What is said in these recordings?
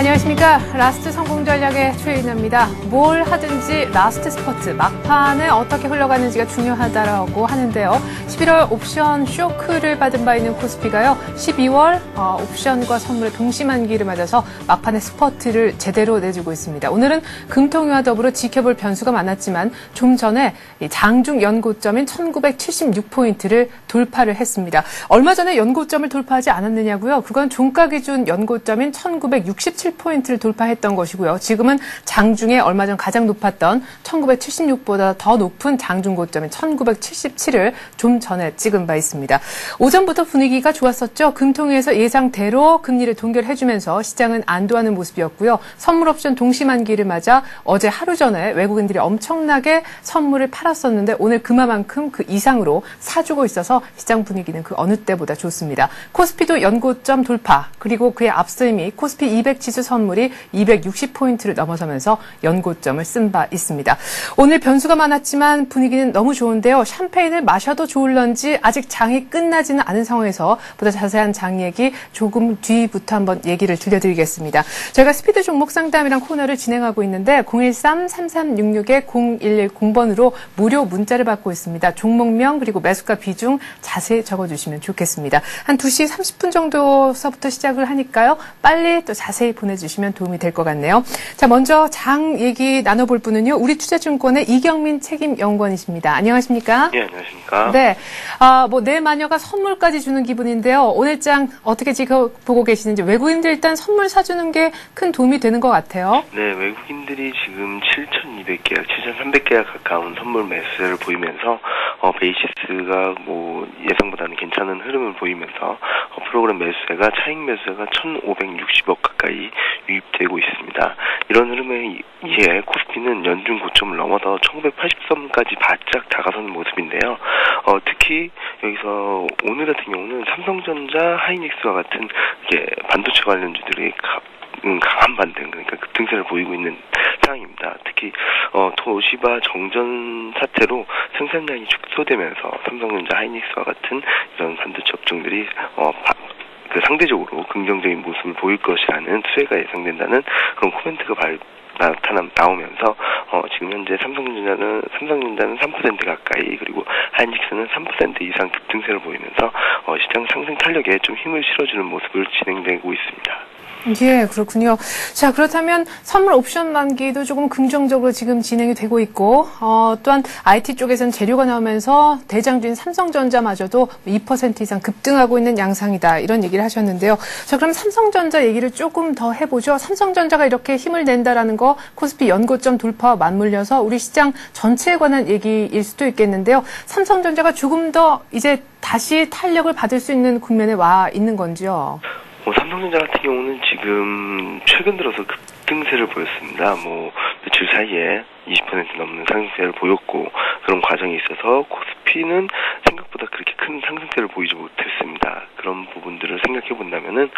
안녕하십니까. 라스트 성공 전략의 최인아입니다. 뭘 하든지 라스트 스퍼트, 막판에 어떻게 흘러가는지가 중요하다고 하는데요. 11월 옵션 쇼크를 받은 바 있는 코스피가요. 12월 옵션과 선물의 동시만기를 맞아서 막판에 스퍼트를 제대로 내주고 있습니다. 오늘은 금통위와 더불어 지켜볼 변수가 많았지만 좀 전에 장중 연고점인 1976포인트를 돌파를 했습니다. 얼마 전에 연고점을 돌파하지 않았느냐고요? 그건 종가 기준 연고점인 1967포인트를 돌파했던 것이고요. 지금은 장중에 얼마 전 가장 높았던 1976보다 더 높은 장중 고점인 1977을 좀 전에 찍은 바 있습니다. 오전부터 분위기가 좋았었죠. 금통위에서 예상대로 금리를 동결해주면서 시장은 안도하는 모습이었고요. 선물 옵션 동시만기를 맞아 어제 하루 전에 외국인들이 엄청나게 선물을 팔았었는데 오늘 그만큼 그 이상으로 사주고 있어서 시장 분위기는 그 어느 때보다 좋습니다. 코스피도 연고점 돌파, 그리고 그에 앞서 이미 코스피 200 지수 선물이 260포인트를 넘어서면서 연고점을 쓴 바 있습니다. 오늘 변수가 많았지만 분위기는 너무 좋은데요. 샴페인을 마셔도 좋을런지 아직 장이 끝나지는 않은 상황에서 보다 자세한 장 얘기 조금 뒤부터 한번 얘기를 들려드리겠습니다. 저희가 스피드 종목 상담이란 코너를 진행하고 있는데 013-3366-0110번으로 무료 문자를 받고 있습니다. 종목명 그리고 매수가 비중 자세히 적어주시면 좋겠습니다. 한 2시 30분 정도서부터 시작을 하니까요. 빨리 또 자세히 보내주시면 도움이 될 것 같네요. 자, 먼저 장 얘기 나눠볼 분은요. 우리투자증권의 이경민 책임연구원이십니다. 안녕하십니까? 네, 안녕하십니까? 네. 내 마녀가 선물까지 주는 기분인데요. 오늘 장 어떻게 지켜보고 계시는지 외국인들 일단 선물 사주는 게 큰 도움이 되는 것 같아요. 네, 외국인들이 지금 7,200계약, 7,300계약 가까운 선물 매수세를 보이면서 베이시스가 예상보다는 괜찮은 흐름을 보이면서 프로그램 매수세가 차익 매수세가 1,560억 가까이 유입되고 있습니다. 이런 흐름에 의해 코스피는 연중 고점을 넘어서 1980선까지 바짝 다가선 모습인데요. 특히 여기서 오늘 같은 경우는 삼성전자, 하이닉스와 같은 반도체 관련주들이 강한 반등, 그러니까 급등세를 보이고 있는 상황입니다. 특히 도시바 정전 사태로 생산량이 축소되면서 삼성전자, 하이닉스와 같은 이런 반도체 업종들이 상대적으로 긍정적인 모습을 보일 것이라는 수혜가 예상된다는 그런 코멘트가 나오면서 지금 현재 삼성전자는 3% 가까이, 그리고 하이닉스는 3% 이상 급등세를 보이면서 시장 상승 탄력에 좀 힘을 실어주는 모습을 진행되고 있습니다. 예, 그렇군요. 자, 그렇다면 선물 옵션 만기도 조금 긍정적으로 지금 진행이 되고 있고, 또한 IT 쪽에서는 재료가 나오면서 대장주인 삼성전자마저도 2% 이상 급등하고 있는 양상이다. 이런 얘기를 하셨는데요. 자, 그럼 삼성전자 얘기를 조금 더 해보죠. 삼성전자가 이렇게 힘을 낸다라는 거 코스피 연고점 돌파와 맞물려서 우리 시장 전체에 관한 얘기일 수도 있겠는데요. 삼성전자가 조금 더 이제 다시 탄력을 받을 수 있는 국면에 와 있는 건지요? 삼성전자 같은 경우는 지금 최근 들어서 급등세를 보였습니다. 며칠 사이에 20% 넘는 상승세를 보였고, 그런 과정에 있어서 코스피는 생각보다 그렇게 큰 상승세를 보이지 못했습니다. 그런 부분들을 생각해 본다면은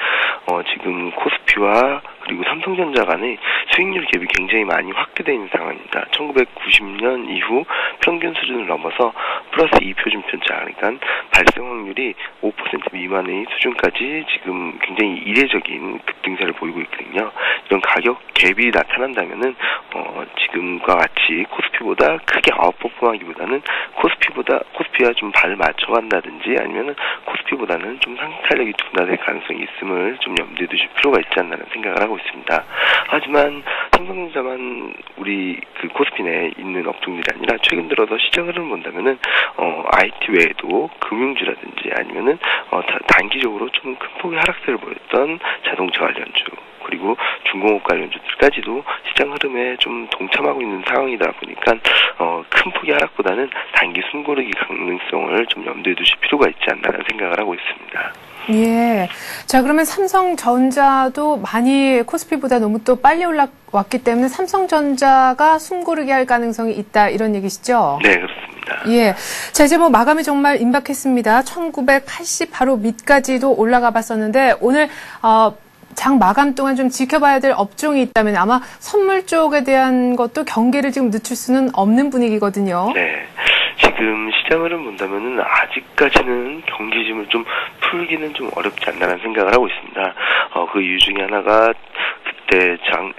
지금 코스피와 그리고 삼성전자 간의 수익률 갭이 굉장히 많이 확대되어 있는 상황입니다. 1990년 이후 평균 수준을 넘어서 플러스 2표준 편차, 그러니까 발생 확률이 5% 미만의 수준까지 지금 굉장히 이례적인 급등세를 보이고 있거든요. 이런 가격 갭이 나타난다면은 지금과 같이 코스피보다 크게 아웃퍼폼하기보다는 코스피와 좀 발을 맞춰간다든지 아니면은 코스피보다는 좀 상승 탄력이 둔화될 가능성이 있음을 좀 염두에 두실 필요가 있지 않나는 생각을 하고 있습니다. 하지만 삼성전자만 우리 코스피 내에 있는 업종들이 아니라 최근 들어서 시장 흐름을 본다면은 IT 외에도 금융주라든지 아니면은 단기적으로 좀 큰 폭의 하락세를 보였던 자동차 관련주, 그리고 중공업 관련주들까지도 시장 흐름에 좀 동참하고 있는 상황이다 보니까 큰 폭의 하락보다는 단기 숨고르기 가능성을 좀 염두에 두실 필요가 있지 않나라는 생각을 하고 있습니다. 예. 자, 그러면 삼성전자도 많이 코스피보다 너무 또 빨리 올라왔기 때문에 삼성전자가 숨고르기 할 가능성이 있다, 이런 얘기시죠? 네, 그렇습니다. 예. 자, 이제 마감이 정말 임박했습니다. 1980 바로 밑까지도 올라가 봤었는데 오늘 장 마감 동안 좀 지켜봐야 될 업종이 있다면 아마 선물 쪽에 대한 것도 경계를 지금 늦출 수는 없는 분위기거든요. 네. 지금 시장 흐름 본다면은 아직까지는 경기심을 좀 풀기는 좀 어렵지 않나라는 생각을 하고 있습니다. 그 이유 중에 하나가 그때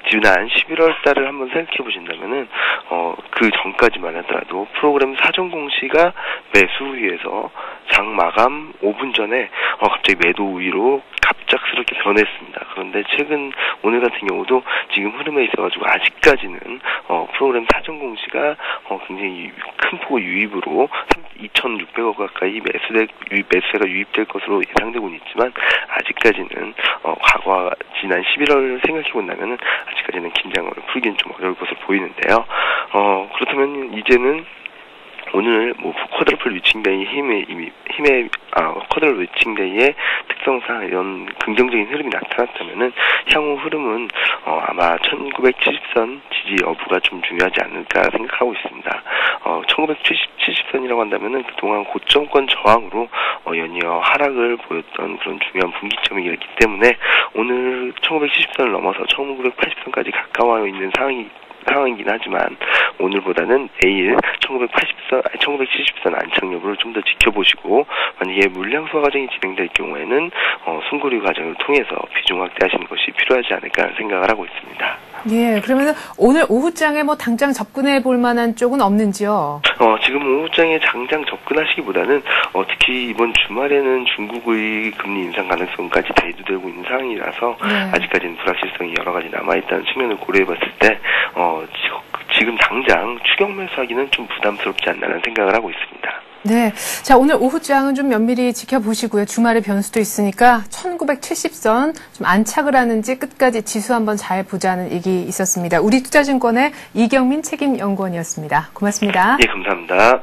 지난 11월 달을 한번 생각해 보신다면은 그 전까지만 하더라도 프로그램 사전 공시가 매수 우위에서 장 마감 5분 전에 갑자기 매도 우위로 갑작스럽게 변했습니다. 그런데 최근 오늘 같은 경우도 지금 흐름에 있어가지고 아직까지는 프로그램 사전 공시가 굉장히 큰 폭의 유입으로 2,600억 가까이 매수세가 유입될 것으로 예상되고 있지만 아직까지는 과거 지난 11월 생각해 본다면은 아직까지는 긴장을 풀기는 좀 어려울 것으로 보이는데요. 그렇다면 이제는 오늘 쿼드러플 위칭데이 쿼드러플 위칭데이의 특성상 이런 긍정적인 흐름이 나타났다면은 향후 흐름은 아마 1970선 지지 여부가 좀 중요하지 않을까 생각하고 있습니다. 1970선이라고 한다면은 그동안 고점권 저항으로 연이어 하락을 보였던 그런 중요한 분기점이기 때문에 오늘 1970선을 넘어서 1980선까지 가까워 있는 상황이긴 하지만 오늘보다는 내일 1970선 안착 여부를 좀 더 지켜보시고 만약에 물량 소화 과정이 진행될 경우에는 순고리 과정을 통해서 비중 확대하시는 것이 필요하지 않을까 생각을 하고 있습니다. 예, 그러면 오늘 오후장에 당장 접근해 볼 만한 쪽은 없는지요? 지금 오후장에 당장 접근하시기보다는 특히 이번 주말에는 중국의 금리 인상 가능성까지 대두되고 있는 상황이라서 아직까지는 불확실성이 여러 가지 남아있다는 측면을 고려해봤을 때 지금 당장 추격 매수하기는 좀 부담스럽지 않나라는 생각을 하고 있습니다. 네. 자, 오늘 오후장은 좀 면밀히 지켜보시고요. 주말에 변수도 있으니까 1970선 좀 안착을 하는지 끝까지 지수 한번 잘 보자는 얘기 있었습니다. 우리투자증권의 이경민 책임연구원이었습니다. 고맙습니다. 예, 감사합니다.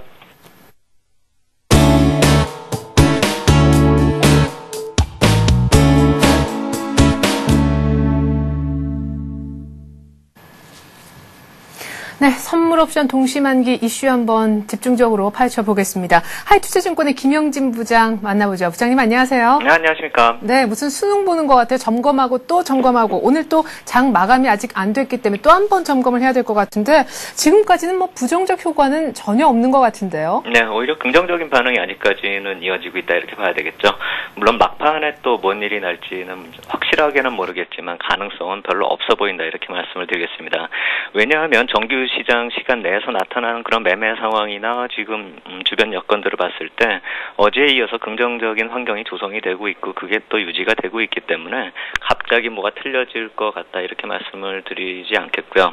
네, 선물 옵션 동시만기 이슈 한번 집중적으로 파헤쳐보겠습니다. 하이투자증권의 김영진 부장 만나보죠. 부장님 안녕하세요. 네, 안녕하십니까. 네, 무슨 수능 보는 것 같아요. 점검하고 또 점검하고 오늘 또 장 마감이 아직 안 됐기 때문에 또 한 번 점검을 해야 될 것 같은데 지금까지는 부정적 효과는 전혀 없는 것 같은데요. 네, 오히려 긍정적인 반응이 아직까지는 이어지고 있다 이렇게 봐야 되겠죠. 물론 막판에 또 뭔 일이 날지는 확실하게는 모르겠지만 가능성은 별로 없어 보인다 이렇게 말씀을 드리겠습니다. 왜냐하면 정규 시장 시간 내에서 나타나는 그런 매매 상황이나 지금 주변 여건들을 봤을 때 어제에 이어서 긍정적인 환경이 조성이 되고 있고 그게 또 유지가 되고 있기 때문에 갑자기 뭐가 틀려질 것 같다 이렇게 말씀을 드리지 않겠고요.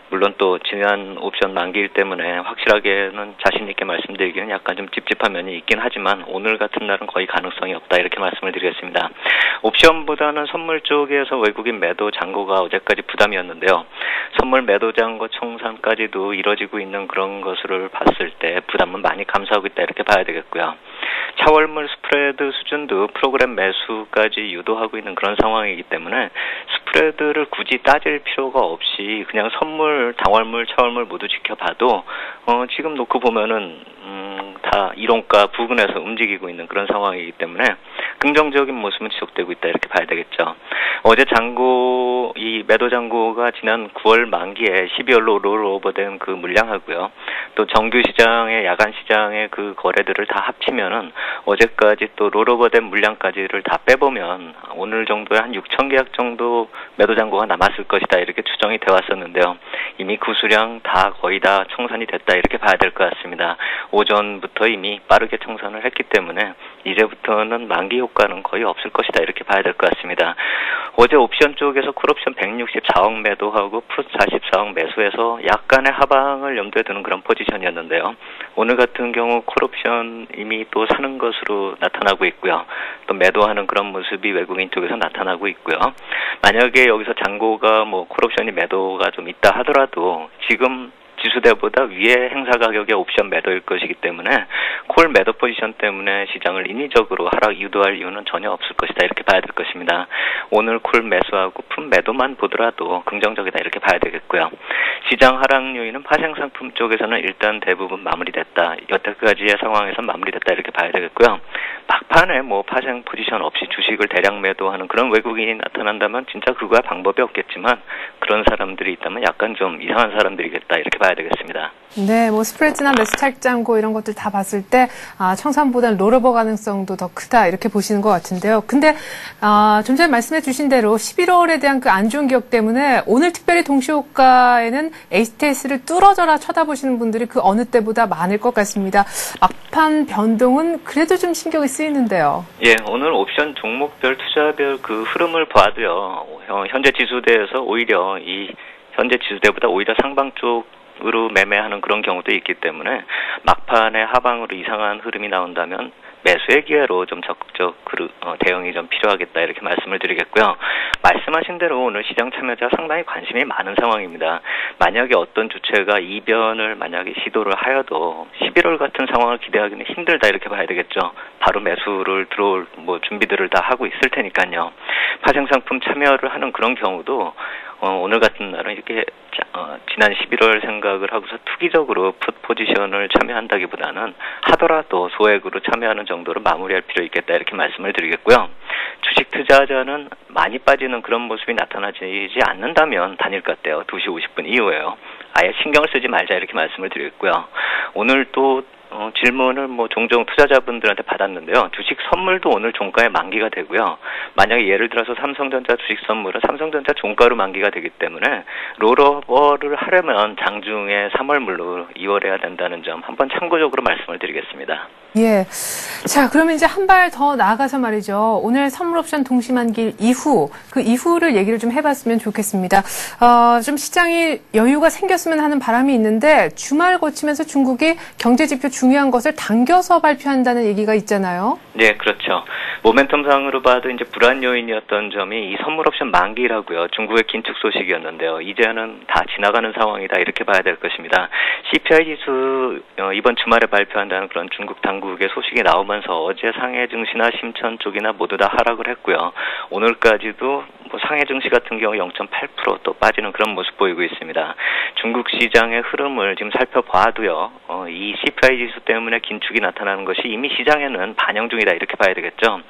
물론 또 지난 옵션 만기일 때문에 확실하게는 자신 있게 말씀드리기는 약간 좀 찝찝한 면이 있긴 하지만 오늘 같은 날은 거의 가능성이 없다 이렇게 말씀을 드리겠습니다. 옵션보다는 선물 쪽에서 외국인 매도 잔고가 어제까지 부담이었는데요. 선물 매도 잔고 청산까지도 이뤄지고 있는 그런 것을 봤을 때 부담은 많이 감소하고 있다 이렇게 봐야 되겠고요. 차월물 스프레드 수준도 프로그램 매수까지 유도하고 있는 그런 상황이기 때문에 스프레드를 굳이 따질 필요가 없이 그냥 선물, 당월물, 차월물 모두 지켜봐도 지금 놓고 보면은 다 이론가 부근에서 움직이고 있는 그런 상황이기 때문에 긍정적인 모습은 지속되고 있다 이렇게 봐야 되겠죠. 어제 잔고, 이 매도 잔고가 지난 9월 만기에 12월로 롤오버된 그 물량하고요. 또 정규 시장의 야간 시장의 그 거래들을 다 합치면은 어제까지 또 롤오버된 물량까지를 다 빼보면 오늘 정도에 한 6천 계약 정도 매도 잔고가 남았을 것이다 이렇게 추정이 되어 왔었는데요. 이미 그 수량 다 거의 다 청산이 됐다 이렇게 봐야 될 것 같습니다. 오전부터 이미 빠르게 청산을 했기 때문에 이제부터는 만기 효과는 거의 없을 것이다 이렇게 봐야 될 것 같습니다. 어제 옵션 쪽에서 콜옵션 164억 매도하고 풋 44억 매수해서 약간의 하방을 염두에 두는 그런 포지션이었는데요. 오늘 같은 경우 콜옵션 이미 또 사는 것으로 나타나고 있고요. 또 매도하는 그런 모습이 외국인 쪽에서 나타나고 있고요. 만약에 여기서 잔고가 콜옵션이 매도가 좀 있다 하더라도 지금 지수대보다 위에 행사 가격의 옵션 매도일 것이기 때문에 콜 매도 포지션 때문에 시장을 인위적으로 하락 유도할 이유는 전혀 없을 것이다 이렇게 봐야 될 것입니다. 오늘 콜 매수하고 풋 매도만 보더라도 긍정적이다 이렇게 봐야 되겠고요. 시장 하락 요인은 파생 상품 쪽에서는 일단 대부분 마무리됐다. 여태까지의 상황에서 마무리됐다 이렇게 봐야 되겠고요. 막판에 파생 포지션 없이 주식을 대량 매도하는 그런 외국인이 나타난다면 진짜 그거야 방법이 없겠지만 그런 사람들이 있다면 약간 좀 이상한 사람들이겠다 이렇게 봐야 봐야 되겠습니다. 네, 뭐 스프레드나 매수 차익 잔고 이런 것들 다 봤을 때 청산보다는 롤오버 가능성도 더 크다 이렇게 보시는 것 같은데요. 근데 좀 전에 말씀해 주신 대로 11월에 대한 그 안 좋은 기억 때문에 오늘 특별히 동시호가에는 HTS를 뚫어져라 쳐다보시는 분들이 그 어느 때보다 많을 것 같습니다. 막판 변동은 그래도 좀 신경이 쓰이는데요. 예, 오늘 옵션 종목별 투자별 그 흐름을 봐도요. 현재 지수대에서 오히려 이 현재 지수대보다 오히려 상방 쪽으로 매매하는 그런 경우도 있기 때문에 막판에 하방으로 이상한 흐름이 나온다면 매수의 기회로 좀 적극적 대응이 좀 필요하겠다 이렇게 말씀을 드리겠고요. 말씀하신 대로 오늘 시장 참여자 상당히 관심이 많은 상황입니다. 만약에 어떤 주체가 이변을 만약에 시도를 하여도 11월 같은 상황을 기대하기는 힘들다 이렇게 봐야 되겠죠. 바로 매수를 들어올 준비들을 다 하고 있을 테니까요. 파생상품 참여를 하는 그런 경우도 오늘 같은 날은 이렇게 지난 11월 생각을 하고서 투기적으로 풋 포지션을 참여한다기보다는 하더라도 소액으로 참여하는 정도로 마무리할 필요 있겠다 이렇게 말씀을 드리겠고요. 주식 투자자는 많이 빠지는 그런 모습이 나타나지 않는다면 단일가 때요. 2시 50분 이후에요. 아예 신경을 쓰지 말자 이렇게 말씀을 드리겠고요. 오늘 또 질문을 종종 투자자분들한테 받았는데요. 주식 선물도 오늘 종가에 만기가 되고요. 만약에 예를 들어서 삼성전자 주식 선물은 삼성전자 종가로 만기가 되기 때문에 롤오버를 하려면 장중에 3월물로 2월 해야 된다는 점 한번 참고적으로 말씀을 드리겠습니다. 예. 자, 그러면 이제 한 발 더 나아가서 말이죠. 오늘 선물옵션 동시 만기 이후, 그 이후를 얘기를 좀 해봤으면 좋겠습니다. 좀 시장이 여유가 생겼으면 하는 바람이 있는데 주말 거치면서 중국이 경제지표 중요한 것을 당겨서 발표한다는 얘기가 있잖아요. 네, 그렇죠. 모멘텀상으로 봐도 이제 불안 요인이었던 점이 이 선물옵션 만기라고요. 중국의 긴축 소식이었는데요. 이제는 다 지나가는 상황이다 이렇게 봐야 될 것입니다. CPI 지수 이번 주말에 발표한다는 그런 중국 당국의 소식이 나오면서 어제 상해 증시나 심천 쪽이나 모두 다 하락을 했고요. 오늘까지도 상해 증시 같은 경우 0.8% 또 빠지는 그런 모습 보이고 있습니다. 중국 시장의 흐름을 지금 살펴봐도요. 이 CPI 지수 때문에 긴축이 나타나는 것이 이미 시장에는 반영 중이다 이렇게 봐야 되겠죠.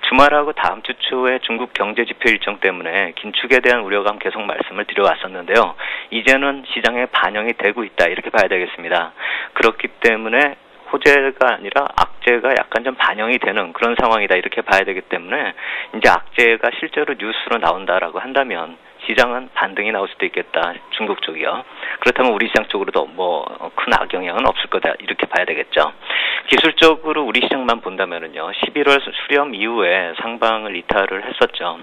주말하고 다음 주 초에 중국 경제 지표 일정 때문에 긴축에 대한 우려감 계속 말씀을 드려왔었는데요. 이제는 시장에 반영이 되고 있다 이렇게 봐야 되겠습니다. 그렇기 때문에 호재가 아니라 악재가 약간 좀 반영이 되는 그런 상황이다 이렇게 봐야 되기 때문에 이제 악재가 실제로 뉴스로 나온다라고 한다면 시장은 반등이 나올 수도 있겠다. 중국 쪽이요. 그렇다면 우리 시장 쪽으로도 큰 악영향은 없을 거다. 이렇게 봐야 되겠죠. 기술적으로 우리 시장만 본다면은요. 11월 수렴 이후에 상방을 이탈을 했었죠.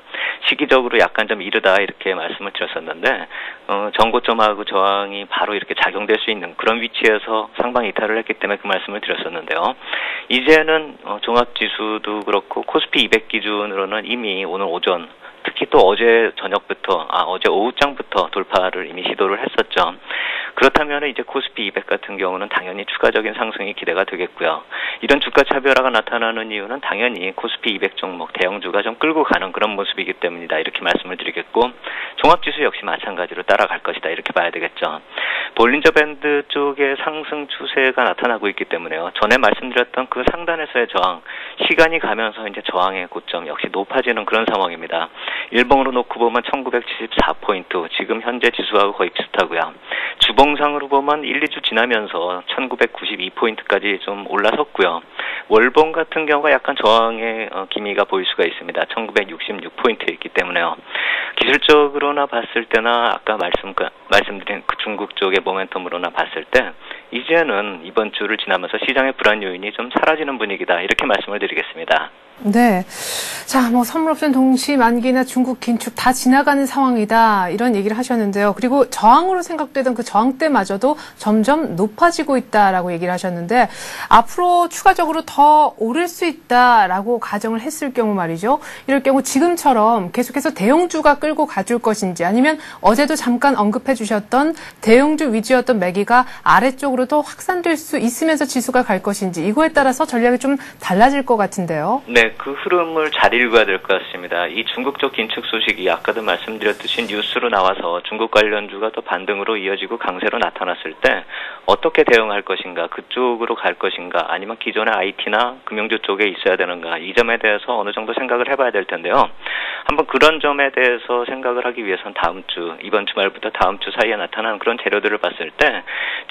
시기적으로 약간 좀 이르다 이렇게 말씀을 드렸었는데 전고점하고 저항이 바로 이렇게 작용될 수 있는 그런 위치에서 상방 이탈을 했기 때문에 그 말씀을 드렸었는데요. 이제는 종합지수도 그렇고 코스피 200 기준으로는 이미 오늘 오전 특히 또 어제 저녁부터, 어제 오후장부터 돌파를 이미 시도를 했었죠. 그렇다면 이제 코스피 200 같은 경우는 당연히 추가적인 상승이 기대가 되겠고요. 이런 주가 차별화가 나타나는 이유는 당연히 코스피 200 종목 대형주가 좀 끌고 가는 그런 모습이기 때문이다. 이렇게 말씀을 드리겠고, 종합지수 역시 마찬가지로 따라갈 것이다. 이렇게 봐야 되겠죠. 볼린저 밴드 쪽에 상승 추세가 나타나고 있기 때문에요. 전에 말씀드렸던 그 상단에서의 저항, 시간이 가면서 이제 저항의 고점 역시 높아지는 그런 상황입니다. 일봉으로 놓고 보면 1974포인트, 지금 현재 지수하고 거의 비슷하고요. 주봉상으로 보면 1, 2주 지나면서 1992포인트까지 좀 올라섰고요. 월봉 같은 경우가 약간 저항의 기미가 보일 수가 있습니다. 1966포인트에 있기 때문에요. 기술적으로나 봤을 때나 아까 말씀드린 그 중국 쪽의 모멘텀으로나 봤을 때 이제는 이번 주를 지나면서 시장의 불안 요인이 좀 사라지는 분위기다. 이렇게 말씀을 드리겠습니다. 네. 자, 선물옵션 동시 만기나 중국 긴축 다 지나가는 상황이다. 이런 얘기를 하셨는데요. 그리고 저항으로 생각되던 그 저항대마저도 점점 높아지고 있다라고 얘기를 하셨는데 앞으로 추가적으로 더 오를 수 있다라고 가정을 했을 경우 말이죠. 이럴 경우 지금처럼 계속해서 대형주가 끌고 가줄 것인지 아니면 어제도 잠깐 언급해 주셨던 대형주 위주였던 매기가 아래쪽으로 더 확산될 수 있으면서 지수가 갈 것인지 이거에 따라서 전략이 좀 달라질 것 같은데요. 네. 네, 그 흐름을 잘 읽어야 될 것 같습니다. 이 중국 쪽 긴축 소식이 아까도 말씀드렸듯이 뉴스로 나와서 중국 관련주가 또 반등으로 이어지고 강세로 나타났을 때 어떻게 대응할 것인가, 그쪽으로 갈 것인가, 아니면 기존의 IT나 금융주 쪽에 있어야 되는가, 이 점에 대해서 어느 정도 생각을 해봐야 될 텐데요. 한번 그런 점에 대해서 생각을 하기 위해서는 다음 주, 이번 주말부터 다음 주 사이에 나타나는 그런 재료들을 봤을 때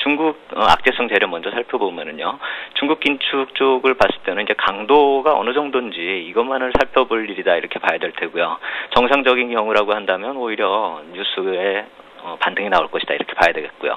중국 악재성 재료 먼저 살펴보면은요, 중국 긴축 쪽을 봤을 때는 이제 강도가 어느 정도인지 이것만을 살펴볼 일이다 이렇게 봐야 될 테고요. 정상적인 경우라고 한다면 오히려 뉴스에 반등이 나올 것이다 이렇게 봐야 되겠고요.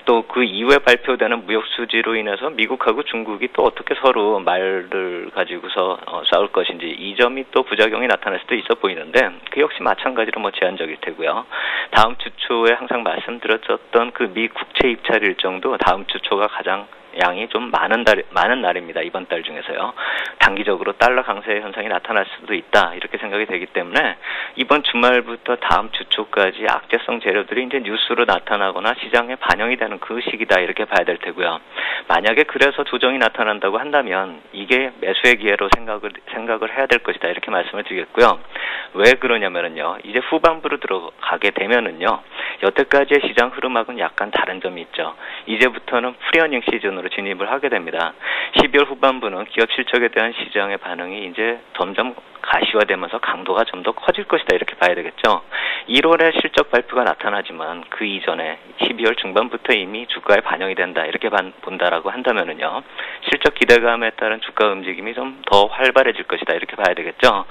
또 그 이후에 발표되는 무역 수지로 인해서 미국하고 중국이 또 어떻게 서로 말을 가지고서 싸울 것인지, 이 점이 또 부작용이 나타날 수도 있어 보이는데 그 역시 마찬가지로 뭐 제한적일 테고요. 다음 주 초에 항상 말씀드렸던 그 미 국채 입찰 일정도 다음 주 초가 가장 양이 좀 많은 날입니다. 이번 달 중에서요. 단기적으로 달러 강세 현상이 나타날 수도 있다 이렇게 생각이 되기 때문에 이번 주말부터 다음 주 초까지 악재성 재료들이 이제 뉴스로 나타나거나 시장에 반영이 되는 그 시기다 이렇게 봐야 될 테고요. 만약에 그래서 조정이 나타난다고 한다면 이게 매수의 기회로 생각을 해야 될 것이다 이렇게 말씀을 드리겠고요. 왜 그러냐면은요, 이제 후반부로 들어가게 되면은요, 여태까지의 시장 흐름하고는 약간 다른 점이 있죠. 이제부터는 프리어닝 시즌으로 진입을 하게 됩니다. 12월 후반부는 기업 실적에 대한 시장의 반응이 이제 점점 가시화되면서 강도가 좀 더 커질 것이다 이렇게 봐야 되겠죠. 1월에 실적 발표가 나타나지만 그 이전에 12월 중반부터 이미 주가에 반영이 된다 이렇게 본다라고 한다면은요, 실적 기대감에 따른 주가 움직임이 좀 더 활발해질 것이다 이렇게 봐야 되겠죠.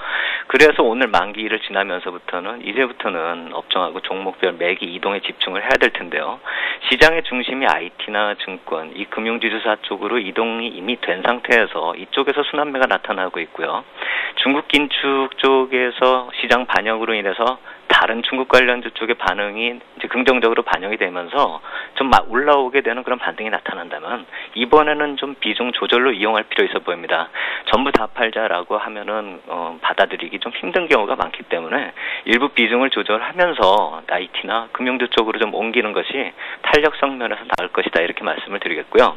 그래서 오늘 만기일을 지나면서부터는 이제부터는 업종하고 종목별 매기 이동에 집중을 해야 될 텐데요. 시장의 중심이 IT나 증권, 이 금융지주사 쪽으로 이동이 이미 된 상태에서 이쪽에서 순환매가 나타나고 있고요. 중국 긴축 쪽에서 시장 반영으로 인해서 다른 중국 관련주 쪽의 반응이 이제 긍정적으로 반영이 되면서 좀 올라오게 되는 그런 반등이 나타난다면 이번에는 좀 비중 조절로 이용할 필요 있어 보입니다. 전부 다 팔자라고 하면은 받아들이기 좀 힘든 경우가 많기 때문에 일부 비중을 조절하면서 IT나 금융주 쪽으로 좀 옮기는 것이 탄력성 면에서 나을 것이다 이렇게 말씀을 드리겠고요.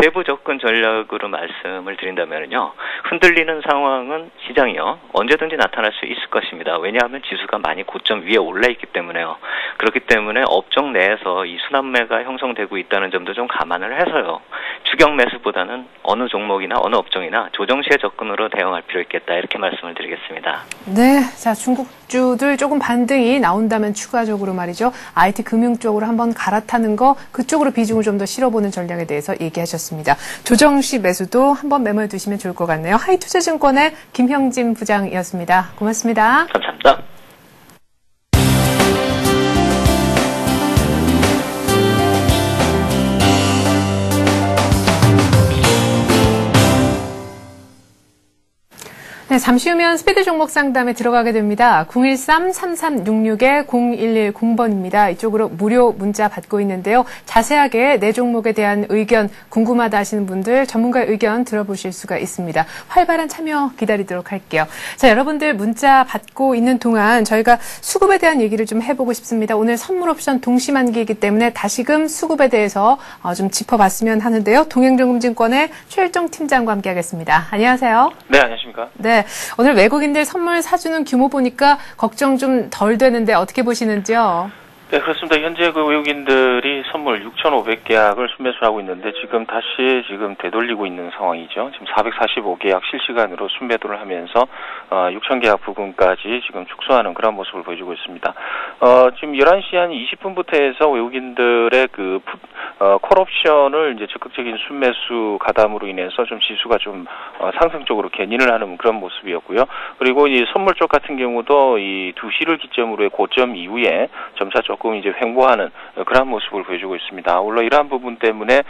세부 접근 전략으로 말씀을 드린다면요, 흔들리는 상황은 시장이요 언제든지 나타날 수 있을 것입니다. 왜냐하면 지수가 많이 고점 위에 올라 있기 때문에요. 그렇기 때문에 업종 내에서 이 순환매가 형성되고 있다는 점도 좀 감안을 해서요, 추격 매수보다는 어느 종목이나 어느 업종이나 조정 시에 접근으로 대응할 필요 있겠다 이렇게 말씀을 드리겠습니다. 네, 자, 중국주들 조금 반등이 나온다면 추가적으로 말이죠, IT 금융 쪽으로 한번 갈아타는 거, 그쪽으로 비중을 좀 더 실어보는 전략에 대해서 얘기하셨습니다. 조정 시 매수도 한번 메모해 두시면 좋을 것 같네요. 하이투자증권의 김형진 부장이었습니다. 고맙습니다. 감사합니다. 네, 잠시 후면 스피드 종목 상담에 들어가게 됩니다. 013-3366-0110번입니다. 이쪽으로 무료 문자 받고 있는데요. 자세하게 내 종목에 대한 의견 궁금하다 하시는 분들 전문가의 의견 들어보실 수가 있습니다. 활발한 참여 기다리도록 할게요. 자, 여러분들 문자 받고 있는 동안 저희가 수급에 대한 얘기를 좀 해보고 싶습니다. 오늘 선물 옵션 동시만기이기 때문에 다시금 수급에 대해서 좀 짚어봤으면 하는데요. 동행정금증권의 최일종 팀장과 함께하겠습니다. 안녕하세요. 네, 안녕하십니까. 네, 오늘 외국인들 선물 사주는 규모 보니까 걱정 좀 덜 되는데 어떻게 보시는지요? 네, 그렇습니다. 현재 그 외국인들이 선물 6,500계약을 순매수하고 있는데 지금 다시 되돌리고 있는 상황이죠. 지금 445계약 실시간으로 순매도를 하면서 6,000계약 부근까지 지금 축소하는 그런 모습을 보여주고 있습니다. 지금 11시 한 20분부터 해서 외국인들의 그 콜옵션을 이제 적극적인 순매수 가담으로 인해서 좀 지수가 좀 상승적으로 견인을 하는 그런 모습이었고요. 그리고 이 선물 쪽 같은 경우도 이 2시를 기점으로의 고점 이후에 점차 조금 이제 횡보하는 그런 모습을 보여주고 있습니다. 물론 이러한 부분 때문에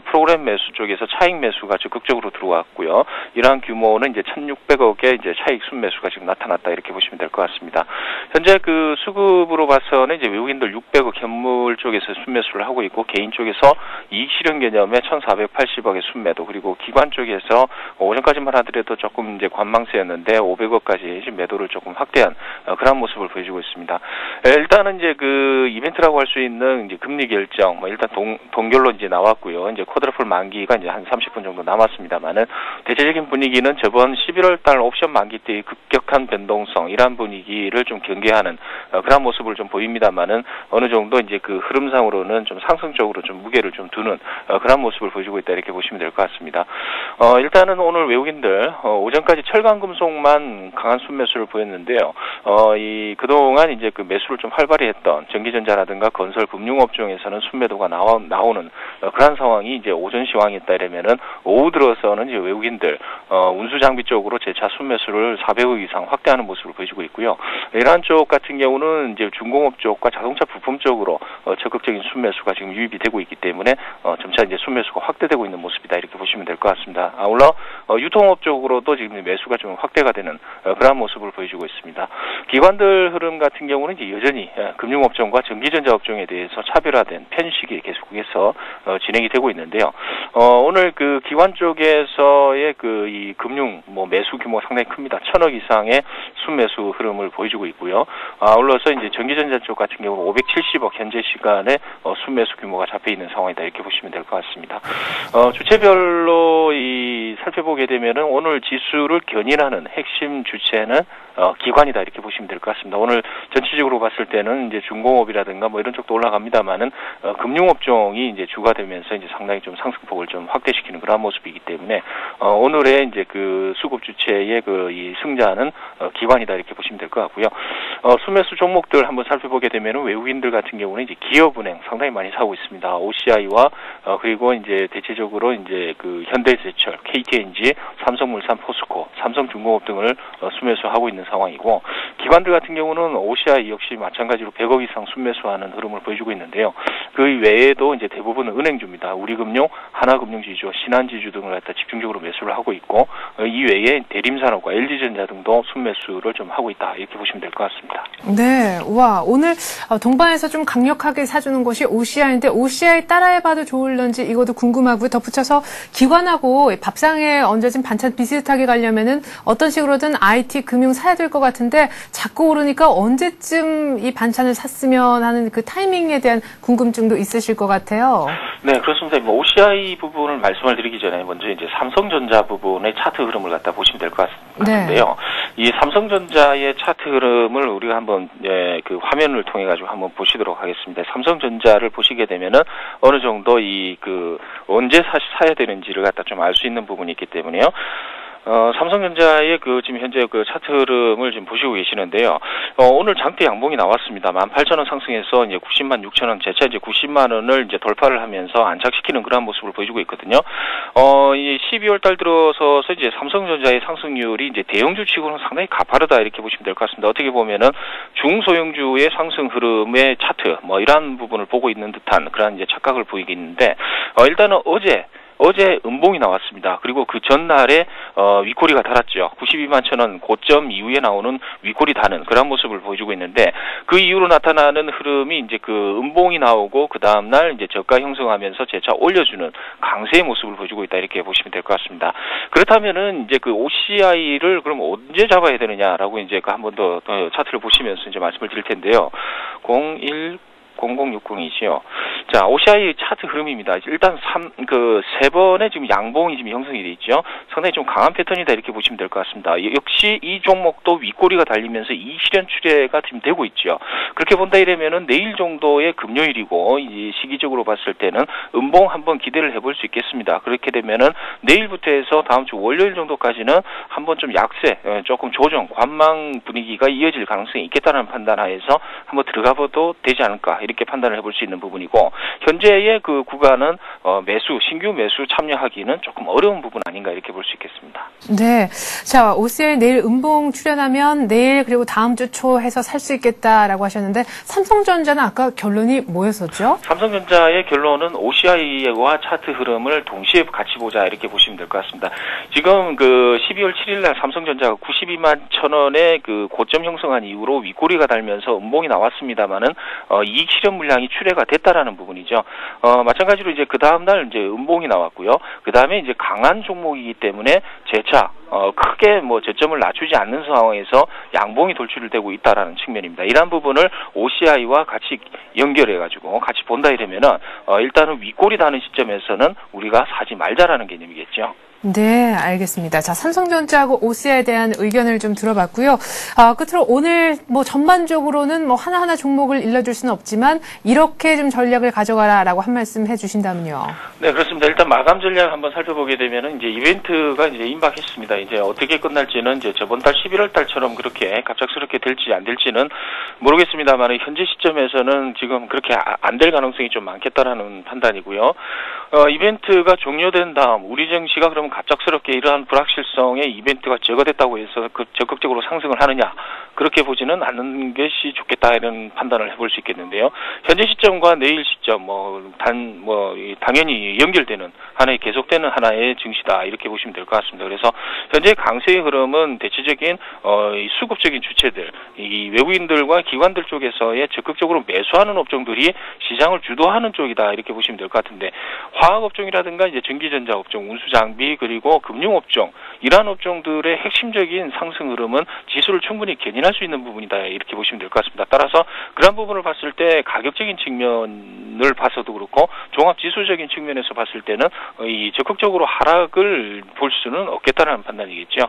프로그램 매수 쪽에서 차익 매수가 적극적으로 들어왔고요. 이러한 규모는 이제 1,600억의 이제 차익 순매수가 지금 나타났다 이렇게 보시면 될 것 같습니다. 현재 그 수급은 기업으로 봐서는 이제 외국인들 600억 현물 쪽에서 순매수를 하고 있고 개인 쪽에서 이익 실현 개념에 1,480억의 순매도 그리고 기관 쪽에서 오전까지만 하더라도 조금 이제 관망세였는데 500억까지 지금 매도를 조금 확대한 그런 모습을 보여주고 있습니다. 일단은 이제 그 이벤트라고 할 수 있는 이제 금리 결정 뭐 일단 동결로 이제 나왔고요. 이제 쿼드러플 만기가 이제 한 30분 정도 남았습니다만은 대체적인 분위기는 저번 11월 달 옵션 만기 때의 급격한 변동성 이러한 분위기를 좀 경계하는 그런 모습을 좀 보입니다만은 어느 정도 이제 그 흐름상으로는 좀 상승적으로 좀 무게를 좀 두는 그런 모습을 보여주고 있다 이렇게 보시면 될 것 같습니다. 일단은 오늘 외국인들 오전까지 철강 금속만 강한 순매수를 보였는데요. 이 그동안 이제 그 매수를 좀 활발히 했던 전기전자라든가 건설 금융업종에서는 순매도가 나오는 그런 상황이 이제 오전 시황이었다 이러면은 오후 들어서는 이제 외국인들 운수 장비 쪽으로 재차 순매수를 400억 이상 확대하는 모습을 보여주고 있고요. 이러한 쪽 같은 경우는 이제 중공업 쪽과 자동차 부품 쪽으로 적극적인 순매수가 지금 유입이 되고 있기 때문에 점차 이제 순매수가 확대되고 있는 모습이다 이렇게 보시면 될 것 같습니다. 아울러 유통업 쪽으로도 지금 매수가 좀 확대가 되는 그런 모습을 보여주고 있습니다. 기관들 흐름 같은 경우는 이제 여전히 금융업종과 전기전자 업종에 대해서 차별화된 편식이 계속해서 진행이 되고 있는데요. 오늘 그 기관 쪽에서의 그 이 금융 매수 규모가 상당히 큽니다. 1,000억 이상의 순매수 흐름을 보여주고 있고요. 아울러서 이제 전기전자 쪽 같은 경우는 570억 현재 시간에 순매수 규모가 잡혀 있는 상황이다 이렇게 보시면 될 것 같습니다. 주체별로 살펴보게 되면은 오늘 지수를 견인하는 핵심 주체는 기관이다 이렇게 보시면 될 것 같습니다. 오늘 전체적으로 봤을 때는 이제 중공업이라든가 뭐 이런 쪽도 올라갑니다만은 금융업종이 이제 주가 되면서 이제 상당히 좀 상승폭을 좀 확대시키는 그런 모습이기 때문에 오늘의 이제 그 수급 주체의 그 이 승자는 기관이다 이렇게 보시면 될 것 같고요. 순매수 종목들 한번 살펴보게 되면은 외국인들 같은 경우는 이제 기업은행 상당히 많이 사고 있습니다. OCI와 그리고 이제 대체적으로 이제 그 현대제철, KTNG, 삼성물산, 포스코, 삼성중공업 등을 순매수하고 있는 상황이고 기관들 같은 경우는 OCI 역시 마찬가지로 100억 이상 순매수하는 흐름을 보여주고 있는데요. 그 외에도 이제 대부분 은행주입니다. 우리금융, 하나금융지주, 신한지주 등을 갖다 집중적으로 매수를 하고 있고 이 외에 대림산업과 LG전자 등도 순매수를 좀 하고 있다 이렇게 보시면 될 것 같습니다. 네, 와 오늘 동반에서 좀 강력하게 사주는 것이 OCI인데 OCI 따라해봐도 좋을런지 이것도 궁금하고요. 덧붙여서 기관하고 밥상에 얹어진 반찬 비슷하게 가려면은 어떤 식으로든 IT 금융 사야 될 것 같은데 자꾸 오르니까 언제쯤 이 반찬을 샀으면 하는 그 타이밍에 대한 궁금증도 있으실 것 같아요. 네, 그렇습니다. OCI 부분을 말씀을 드리기 전에 먼저 이제 삼성전자 부분의 차트 흐름을 갖다 보시면 될 것 같은데요. 네. 이 삼성전자의 차트 흐름을 우리가 한번 그 화면을 통해 가지고 한번 보시도록 하겠습니다. 삼성전자를 보시게 되면은 어느 정도 언제 사야 되는지를 갖다 좀 알 수 있는 부분이 있기 때문에요. 삼성전자의 지금 현재 차트 흐름을 지금 보시고 계시는데요. 오늘 장대 양봉이 나왔습니다. 18,000원 상승해서 이제 90만 6천원, 재차 이제 90만 원을 이제 돌파를 하면서 안착시키는 그런 모습을 보여주고 있거든요. 이 12월 달 들어서 이제 삼성전자의 상승률이 이제 대형주 치고는 상당히 가파르다 이렇게 보시면 될 것 같습니다. 어떻게 보면은 중소형주의 상승 흐름의 차트, 이러한 부분을 보고 있는 듯한 그런 이제 착각을 보이겠는데, 일단은 어제 음봉이 나왔습니다. 그리고 그 전날에 윗꼬리가 달았죠. 92만 1,000원 고점 이후에 나오는 윗꼬리 다는 그런 모습을 보여주고 있는데 그 이후로 나타나는 흐름이 이제 그 음봉이 나오고 그 다음 날 이제 저가 형성하면서 재차 올려주는 강세의 모습을 보여주고 있다 이렇게 보시면 될 것 같습니다. 그렇다면은 이제 그 OCI를 그럼 언제 잡아야 되느냐라고 이제 한 번 더 차트를 보시면서 이제 말씀을 드릴 텐데요. 0060이지요. 자, OCI 차트 흐름입니다. 일단 세 번의 지금 양봉이 지금 형성이 돼 있죠. 상당히 좀 강한 패턴이다 이렇게 보시면 될 것 같습니다. 역시 이 종목도 윗꼬리가 달리면서 이 실현 추세가 지금 되고 있죠. 그렇게 본다 이러면은 내일 정도의 금요일이고 이 시기적으로 봤을 때는 음봉 한번 기대를 해볼 수 있겠습니다. 그렇게 되면은 내일부터 해서 다음 주 월요일 정도까지는 한번 좀 약세, 조금 조정, 관망 분위기가 이어질 가능성이 있겠다는 판단하에서 한번 들어가봐도 되지 않을까 이렇게 판단을 해볼 수 있는 부분이고 현재의 그 구간은 신규 매수 참여하기는 조금 어려운 부분 아닌가 이렇게 볼 수 있겠습니다. 네. 자, OCI 내일 음봉 출현하면 내일 그리고 다음 주 초 해서 살 수 있겠다라고 하셨는데 삼성전자는 아까 결론이 뭐였었죠? 삼성전자의 결론은 OCI와 차트 흐름을 동시에 같이 보자 이렇게 보시면 될 것 같습니다. 지금 그 12월 7일 날 삼성전자가 92만 1,000원의 그 고점 형성한 이후로 윗꼬리가 달면서 음봉이 나왔습니다만은 이익 실현 물량이 출회가 됐다라는 부분이죠. 마찬가지로 이제 그 다음 날 이제 음봉이 나왔고요. 그 다음에 이제 강한 종목이기 때문에 재차 크게 뭐 저점을 낮추지 않는 상황에서 양봉이 돌출되고 있다라는 측면입니다. 이러한 부분을 OCI와 같이 연결해가지고 같이 본다 이러면은 일단은 윗꼬리 다는 시점에서는 우리가 사지 말자라는 개념이겠죠. 네, 알겠습니다. 자, 삼성전자하고 OCI에 대한 의견을 좀 들어봤고요. 끝으로 오늘 뭐 전반적으로는 뭐 하나하나 종목을 일러줄 수는 없지만 이렇게 좀 전략을 가져가라라고 한 말씀 해주신다면요. 네, 그렇습니다. 일단 마감 전략 한번 살펴보게 되면은 이제 이벤트가 이제 임박했습니다. 이제 어떻게 끝날지는 이제 저번 달 11월 달처럼 그렇게 갑작스럽게 될지 안 될지는 모르겠습니다만 현재 시점에서는 지금 그렇게 안 될 가능성이 좀 많겠다라는 판단이고요. 이벤트가 종료된 다음 우리 증시가 그러면 갑작스럽게 이러한 불확실성의 이벤트가 제거됐다고 해서 적극적으로 상승을 하느냐 그렇게 보지는 않는 것이 좋겠다 이런 판단을 해볼 수 있겠는데요. 현재 시점과 내일 시점 당연히 연결되는 하나의 계속되는 하나의 증시다 이렇게 보시면 될 것 같습니다. 그래서 현재 강세의 흐름은 대체적인 수급적인 주체들, 이 외국인들과 기관들 쪽에서의 적극적으로 매수하는 업종들이 시장을 주도하는 쪽이다 이렇게 보시면 될 것 같은데 화학업종이라든가 이제 전기전자 업종, 운수장비 그리고 금융업종 이러한 업종들의 핵심적인 상승 흐름은 지수를 충분히 견인할 수 있는 부분이다 이렇게 보시면 될 것 같습니다. 따라서 그런 부분을 봤을 때 가격적인 측면을 봐서도 그렇고 종합지수적인 측면에서 봤을 때는 이 적극적으로 하락을 볼 수는 없겠다는 판단이겠죠.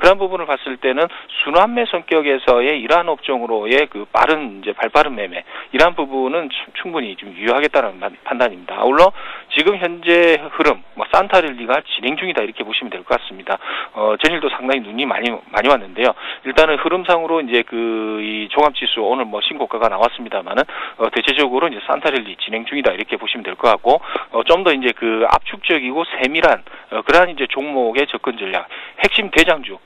그런 부분을 봤을 때는 순환매 성격에서의 이러한 업종으로의 그 빠른 이제 발빠른 매매 이러한 부분은 충분히 좀 유효하겠다는 판단입니다. 아울러 지금 현재 흐름 산타랠리가 진행 중이다 이렇게 보시면 될 것 같습니다. 전일도 상당히 눈이 많이 왔는데요. 일단은 흐름상으로 이제 이 종합지수 오늘 뭐 신고가가 나왔습니다만은 대체적으로 이제 산타랠리 진행 중이다 이렇게 보시면 될 것 같고 좀 더 이제 그 압축적이고 세밀한 그러한 이제 종목의 접근 전략, 핵심 대장주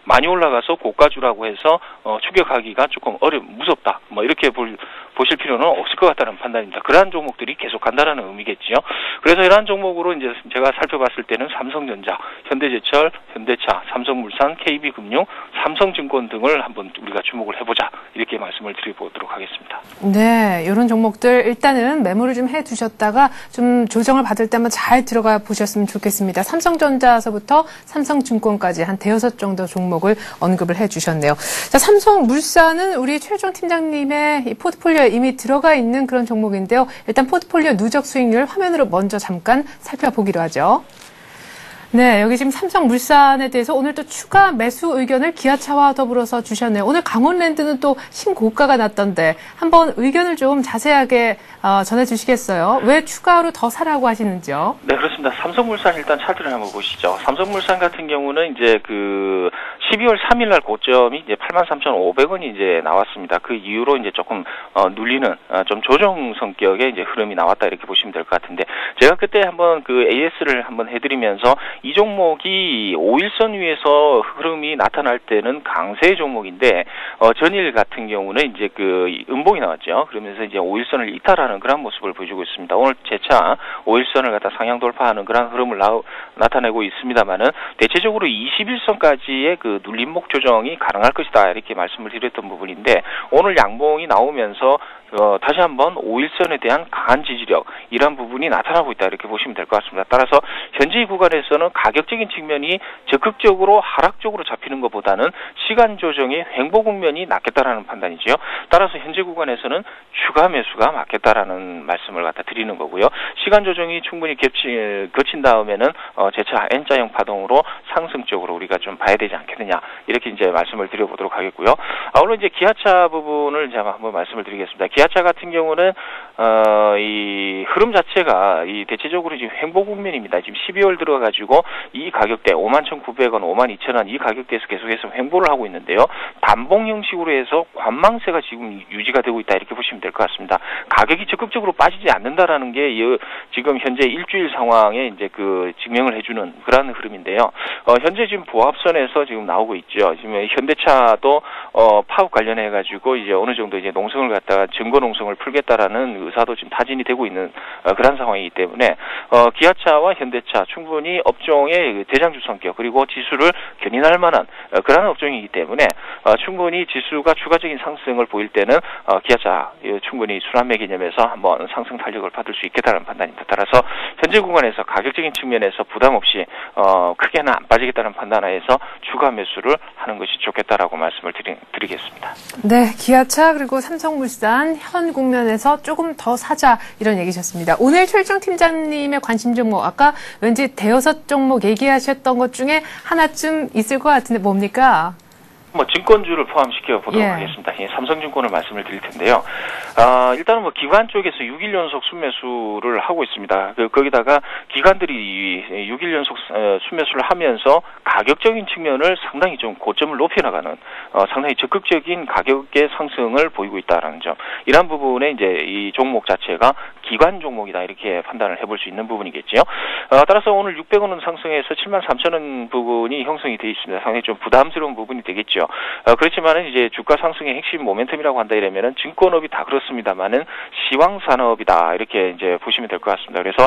많이 올라가서 고가주라고 해서 추격하기가 조금 무섭다. 이렇게 보실 필요는 없을 것 같다는 판단입니다. 그러한 종목들이 계속 간다라는 의미겠지요. 그래서 이러한 종목으로 이제 제가 살펴봤을 때는 삼성전자, 현대제철, 현대차, 삼성물산, KB금융, 삼성증권 등을 한번 우리가 주목을 해보자. 이렇게 말씀을 드려보도록 하겠습니다. 네, 이런 종목들 일단은 매물을 좀 해두셨다가 좀 조정을 받을 때 한번 잘 들어가 보셨으면 좋겠습니다. 삼성전자서부터 삼성증권까지 한 대여섯 정도 종목을 언급을 해주셨네요. 자, 삼성물산은 우리 최종 팀장님의 이 포트폴리오에 이미 들어가 있는 그런 종목인데요. 일단 포트폴리오 누적 수익률 화면으로 먼저 잠깐 살펴보기로 하죠. 네, 여기 지금 삼성물산에 대해서 오늘 또 추가 매수 의견을 기아차와 더불어서 주셨네요. 오늘 강원랜드는 또 신고가가 났던데 한번 의견을 좀 자세하게 전해주시겠어요? 왜 추가로 더 사라고 하시는지요? 네, 그렇습니다. 삼성물산 일단 차트를 한번 보시죠. 삼성물산 같은 경우는 이제 그 12월 3일 날 고점이 이제 83,500원이 이제 나왔습니다. 그 이후로 이제 조금 눌리는 좀 조정 성격의 이제 흐름이 나왔다 이렇게 보시면 될 것 같은데 제가 그때 한번 그 AS를 한번 해드리면서 이 종목이 5일선 위에서 흐름이 나타날 때는 강세 종목인데 전일 같은 경우는 이제 그 음봉이 나왔죠. 그러면서 이제 5일선을 이탈하는 그런 모습을 보여주고 있습니다. 오늘 재차 5일선을 갖다 상향 돌파하는 그런 흐름을 나타내고 있습니다만은 대체적으로 21선까지의 그 눌림목 조정이 가능할 것이다 이렇게 말씀을 드렸던 부분인데 오늘 양봉이 나오면서 다시 한번 5일선에 대한 강한 지지력 이런 부분이 나타나고 있다 이렇게 보시면 될 것 같습니다. 따라서 현재 구간에서는 가격적인 측면이 적극적으로 하락적으로 잡히는 것보다는 시간 조정의 횡보 국면이 낫겠다라는 판단이지요. 따라서 현재 구간에서는 추가 매수가 맞겠다라는 말씀을 갖다 드리는 거고요. 시간 조정이 충분히 거친 다음에는 재차 N자형 파동으로 상승적으로 우리가 좀 봐야 되지 않겠느냐 이렇게 이제 말씀을 드려보도록 하겠고요. 아울러 이제 기아차 부분을 제가 한번 말씀을 드리겠습니다. 기아차 같은 경우는 이 흐름 자체가 이 대체적으로 지금 횡보 국면입니다. 지금 12월 들어가지고 이 가격대 51,900원, 52,000원 이 가격대에서 계속해서 횡보를 하고 있는데요. 단봉 형식으로 해서 관망세가 지금 유지가 되고 있다 이렇게 보시면 될 것 같습니다. 가격이 적극적으로 빠지지 않는다라는 게 지금 현재 일주일 상황에 이제 그 증명을 해주는 그런 흐름인데요. 현재 지금 보합선에서 지금 나오고 있죠. 지금 현대차도 파업 관련해 가지고 이제 어느 정도 이제 농성을 갖다가 증거 농성을 풀겠다라는 의사도 지금 타진이 되고 있는 그런 상황이기 때문에 기아차와 현대차 충분히 업종의 대장주 성격 그리고 지수를 견인할 만한 그런 업종이기 때문에 충분히 지수가 추가적인 상승을 보일 때는 기아차 충분히 순환매 개념에서 한번 상승 탄력을 받을 수 있겠다는 판단입니다. 따라서 현재 구간에서 가격적인 측면에서 부담 없이 크게는 안 빠지겠다는 판단하에서 추가 매수를 하는 것이 좋겠다라고 말씀을 드리겠습니다. 네, 기아차 그리고 삼성물산 현 국면에서 조금 더 사자 이런 얘기셨습니다. 오늘 최일정 팀장님의 관심 종목 아까 왠지 대여섯 종목 얘기하셨던 것 중에 하나쯤 있을 것 같은데 뭡니까? 증권주를 포함시켜 보도록 예. 하겠습니다. 삼성증권을 말씀을 드릴 텐데요. 일단은 기관 쪽에서 6일 연속 순매수를 하고 있습니다. 거기다가 기관들이 6일 연속 순매수를 하면서 가격적인 측면을 상당히 좀 고점을 높여나가는 상당히 적극적인 가격의 상승을 보이고 있다라는 점. 이러한 부분에 이제 이 종목 자체가 기관 종목이다 이렇게 판단을 해볼 수 있는 부분이겠죠. 따라서 오늘 600원 상승해서 73,000원 부분이 형성이 되어 있습니다. 상당히 좀 부담스러운 부분이 되겠죠. 그렇지만은 이제 주가 상승의 핵심 모멘텀이라고 한다 이러면은 증권업이 다 그렇습니다만은 시황산업이다 이렇게 이제 보시면 될 것 같습니다. 그래서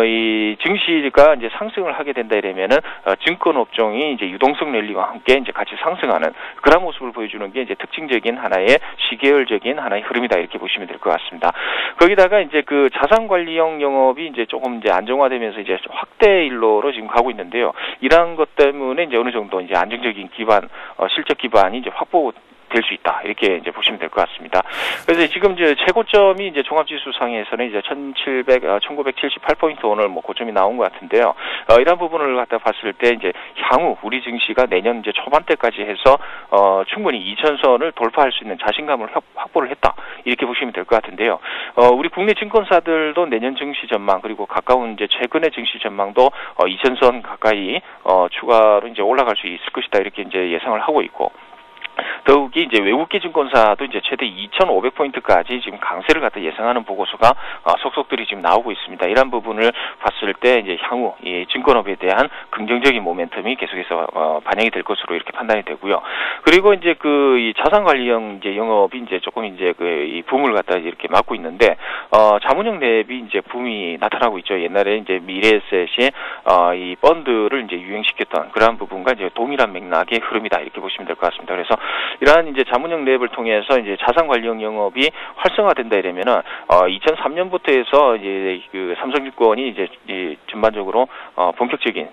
이 증시가 이제 상승을 하게 된다 이러면은 증권업종이 이제 유동성 랠리와 함께 이제 같이 상승하는 그런 모습을 보여주는 게 이제 특징적인 하나의 시계열적인 하나의 흐름이다 이렇게 보시면 될 것 같습니다. 거기다가 이제 그 자산관리형 영업이 이제 조금 이제 안정화되면서 이제 확대 일로로 지금 가고 있는데요. 이러한 것 때문에 이제 어느 정도 이제 안정적인 기반, 실적 기반이 이제 확보될 수 있다 이렇게 이제 보시면 될 것 같습니다. 그래서 지금 이제 최고점이 이제 종합지수상에서는 이제 1978포인트 오늘 뭐 고점이 나온 것 같은데요. 이런 부분을 갖다 봤을 때 이제 향후 우리 증시가 내년 이제 초반때까지 해서 충분히 2000선을 돌파할 수 있는 자신감을 확보를 했다 이렇게 보시면 될 것 같은데요. 우리 국내 증권사들도 내년 증시 전망 그리고 가까운 이제 최근의 증시 전망도 2000선 가까이 추가로 이제 올라갈 수 있을 것이다 이렇게 이제 예상을 하고 있고. 더욱이 이제 외국계 증권사도 이제 최대 2,500포인트까지 지금 강세를 갖다 예상하는 보고서가 속속들이 지금 나오고 있습니다. 이런 부분을 봤을 때 이제 향후 이 증권업에 대한 긍정적인 모멘텀이 계속해서 반영이 될 것으로 이렇게 판단이 되고요. 그리고 이제 그 이 자산관리형 이제 영업이 이제 조금 이제 그 이 붐을 갖다 이렇게 맞고 있는데 자문형 랩이 이제 붐이 나타나고 있죠. 옛날에 이제 미래에셋이 이 펀드를 이제 유행시켰던 그러한 부분과 이제 동일한 맥락의 흐름이다 이렇게 보시면 될 것 같습니다. 그래서 이러한 이제 자문형 랩을 통해서 이제 자산관리형 영업이 활성화된다 이러면은 2003년부터 해서 이제 그 삼성증권이 이제 전반적으로 본격적인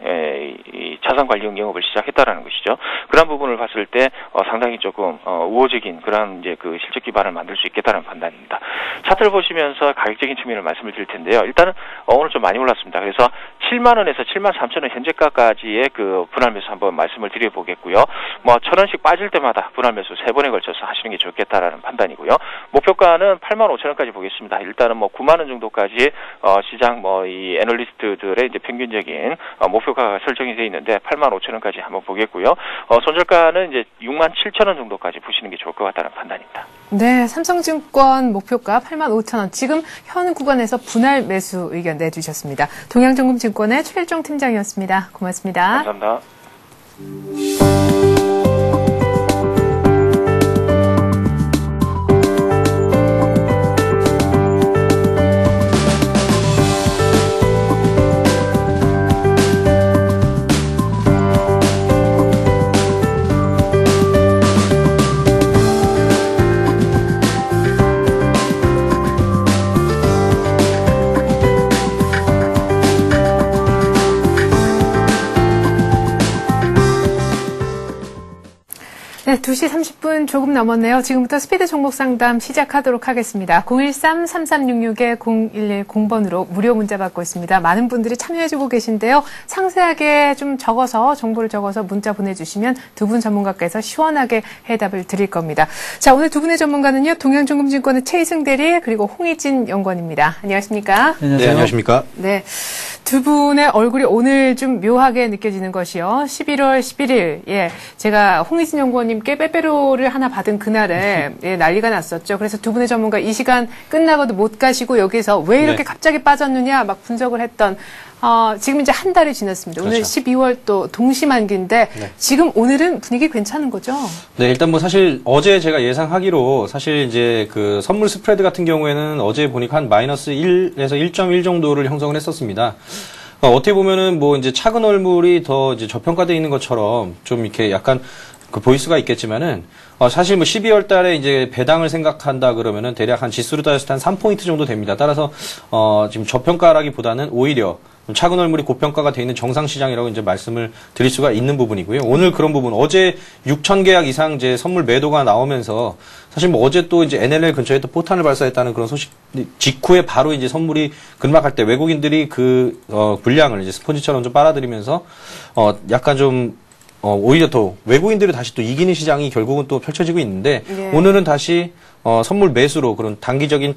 이 자산관리형 영업을 시작했다라는 것이죠. 그런 부분을 봤을 때 상당히 조금 우호적인 그런 이제 그 실적 기반을 만들 수 있겠다는 판단입니다. 차트를 보시면서 가격적인 측면을 말씀을 드릴 텐데요. 일단은 오늘 좀 많이 올랐습니다. 그래서 7만 원에서 73,000원 현재가까지의 그 분할 매수 한번 말씀을 드려보겠고요. 뭐 1,000원씩 빠질 때마다 분할 매수 3번에 걸쳐서 하시는 게 좋겠다라는 판단이고요. 목표가는 85,000원까지 보겠습니다. 일단은 뭐 9만 원 정도까지 시장 뭐 이 애널리스트들의 이제 평균적인 목표가가 설정이 되어 있는데 85,000원까지 한번 보겠고요. 손절가는 이제 67,000원 정도까지 보시는 게 좋을 것 같다는 판단입니다. 네, 삼성증권 목표가 85,000원. 지금 현 구간에서 분할 매수 의견 내주셨습니다. 동양증권의 최일정 팀장이었습니다. 고맙습니다. 감사합니다. 네, 2시 30분 조금 넘었네요. 지금부터 스피드 종목 상담 시작하도록 하겠습니다. 013-3366-0110번으로 무료 문자 받고 있습니다. 많은 분들이 참여해주고 계신데요. 상세하게 좀 정보를 적어서 문자 보내주시면 두 분 전문가께서 시원하게 해답을 드릴 겁니다. 자, 오늘 두 분의 전문가는요. 동양증권의 최희승 대리 그리고 홍희진 연구원입니다. 안녕하십니까? 네, 안녕하십니까? 네. 두 분의 얼굴이 오늘 좀 묘하게 느껴지는 것이요. 11월 11일, 예. 제가 홍희진 연구원님께 빼빼로를 하나 받은 그날에, 예, 난리가 났었죠. 그래서 두 분의 전문가 이 시간 끝나고도 못 가시고 여기서 왜 이렇게 갑자기 빠졌느냐 막 분석을 했던, 지금 이제 한 달이 지났습니다. 오늘 그렇죠. 12월 또 동시만기인데, 지금 오늘은 분위기 괜찮은 거죠? 네, 일단 뭐 사실 어제 제가 예상하기로 사실 이제 그 선물 스프레드 같은 경우에는 어제 보니까 한 마이너스 1에서 1.1 정도를 형성을 했었습니다. 어떻게 보면은 뭐 이제 작은 얼물이 더 이제 저평가되어 있는 것처럼 좀 이렇게 약간 보일 수가 있겠지만은, 사실 뭐 12월 달에 이제 배당을 생각한다 그러면은 대략 한 지수로 따졌을 때 한 3포인트 정도 됩니다. 따라서, 지금 저평가라기보다는 오히려 작은 얼물이 고평가가 되어 있는 정상시장이라고 이제 말씀을 드릴 수가 있는 부분이고요. 오늘 그런 부분, 어제 6천 계약 이상 이제 선물 매도가 나오면서 사실 뭐 어제 또 이제 NLL 근처에 또 포탄을 발사했다는 그런 소식 직후에 바로 이제 선물이 급락할 때 외국인들이 그, 분량을 이제 스폰지처럼 좀 빨아들이면서, 약간 좀 오히려 더 외국인들이 다시 또 이기는 시장이 결국은 또 펼쳐지고 있는데, 예. 오늘은 다시 선물 매수로 그런 단기적인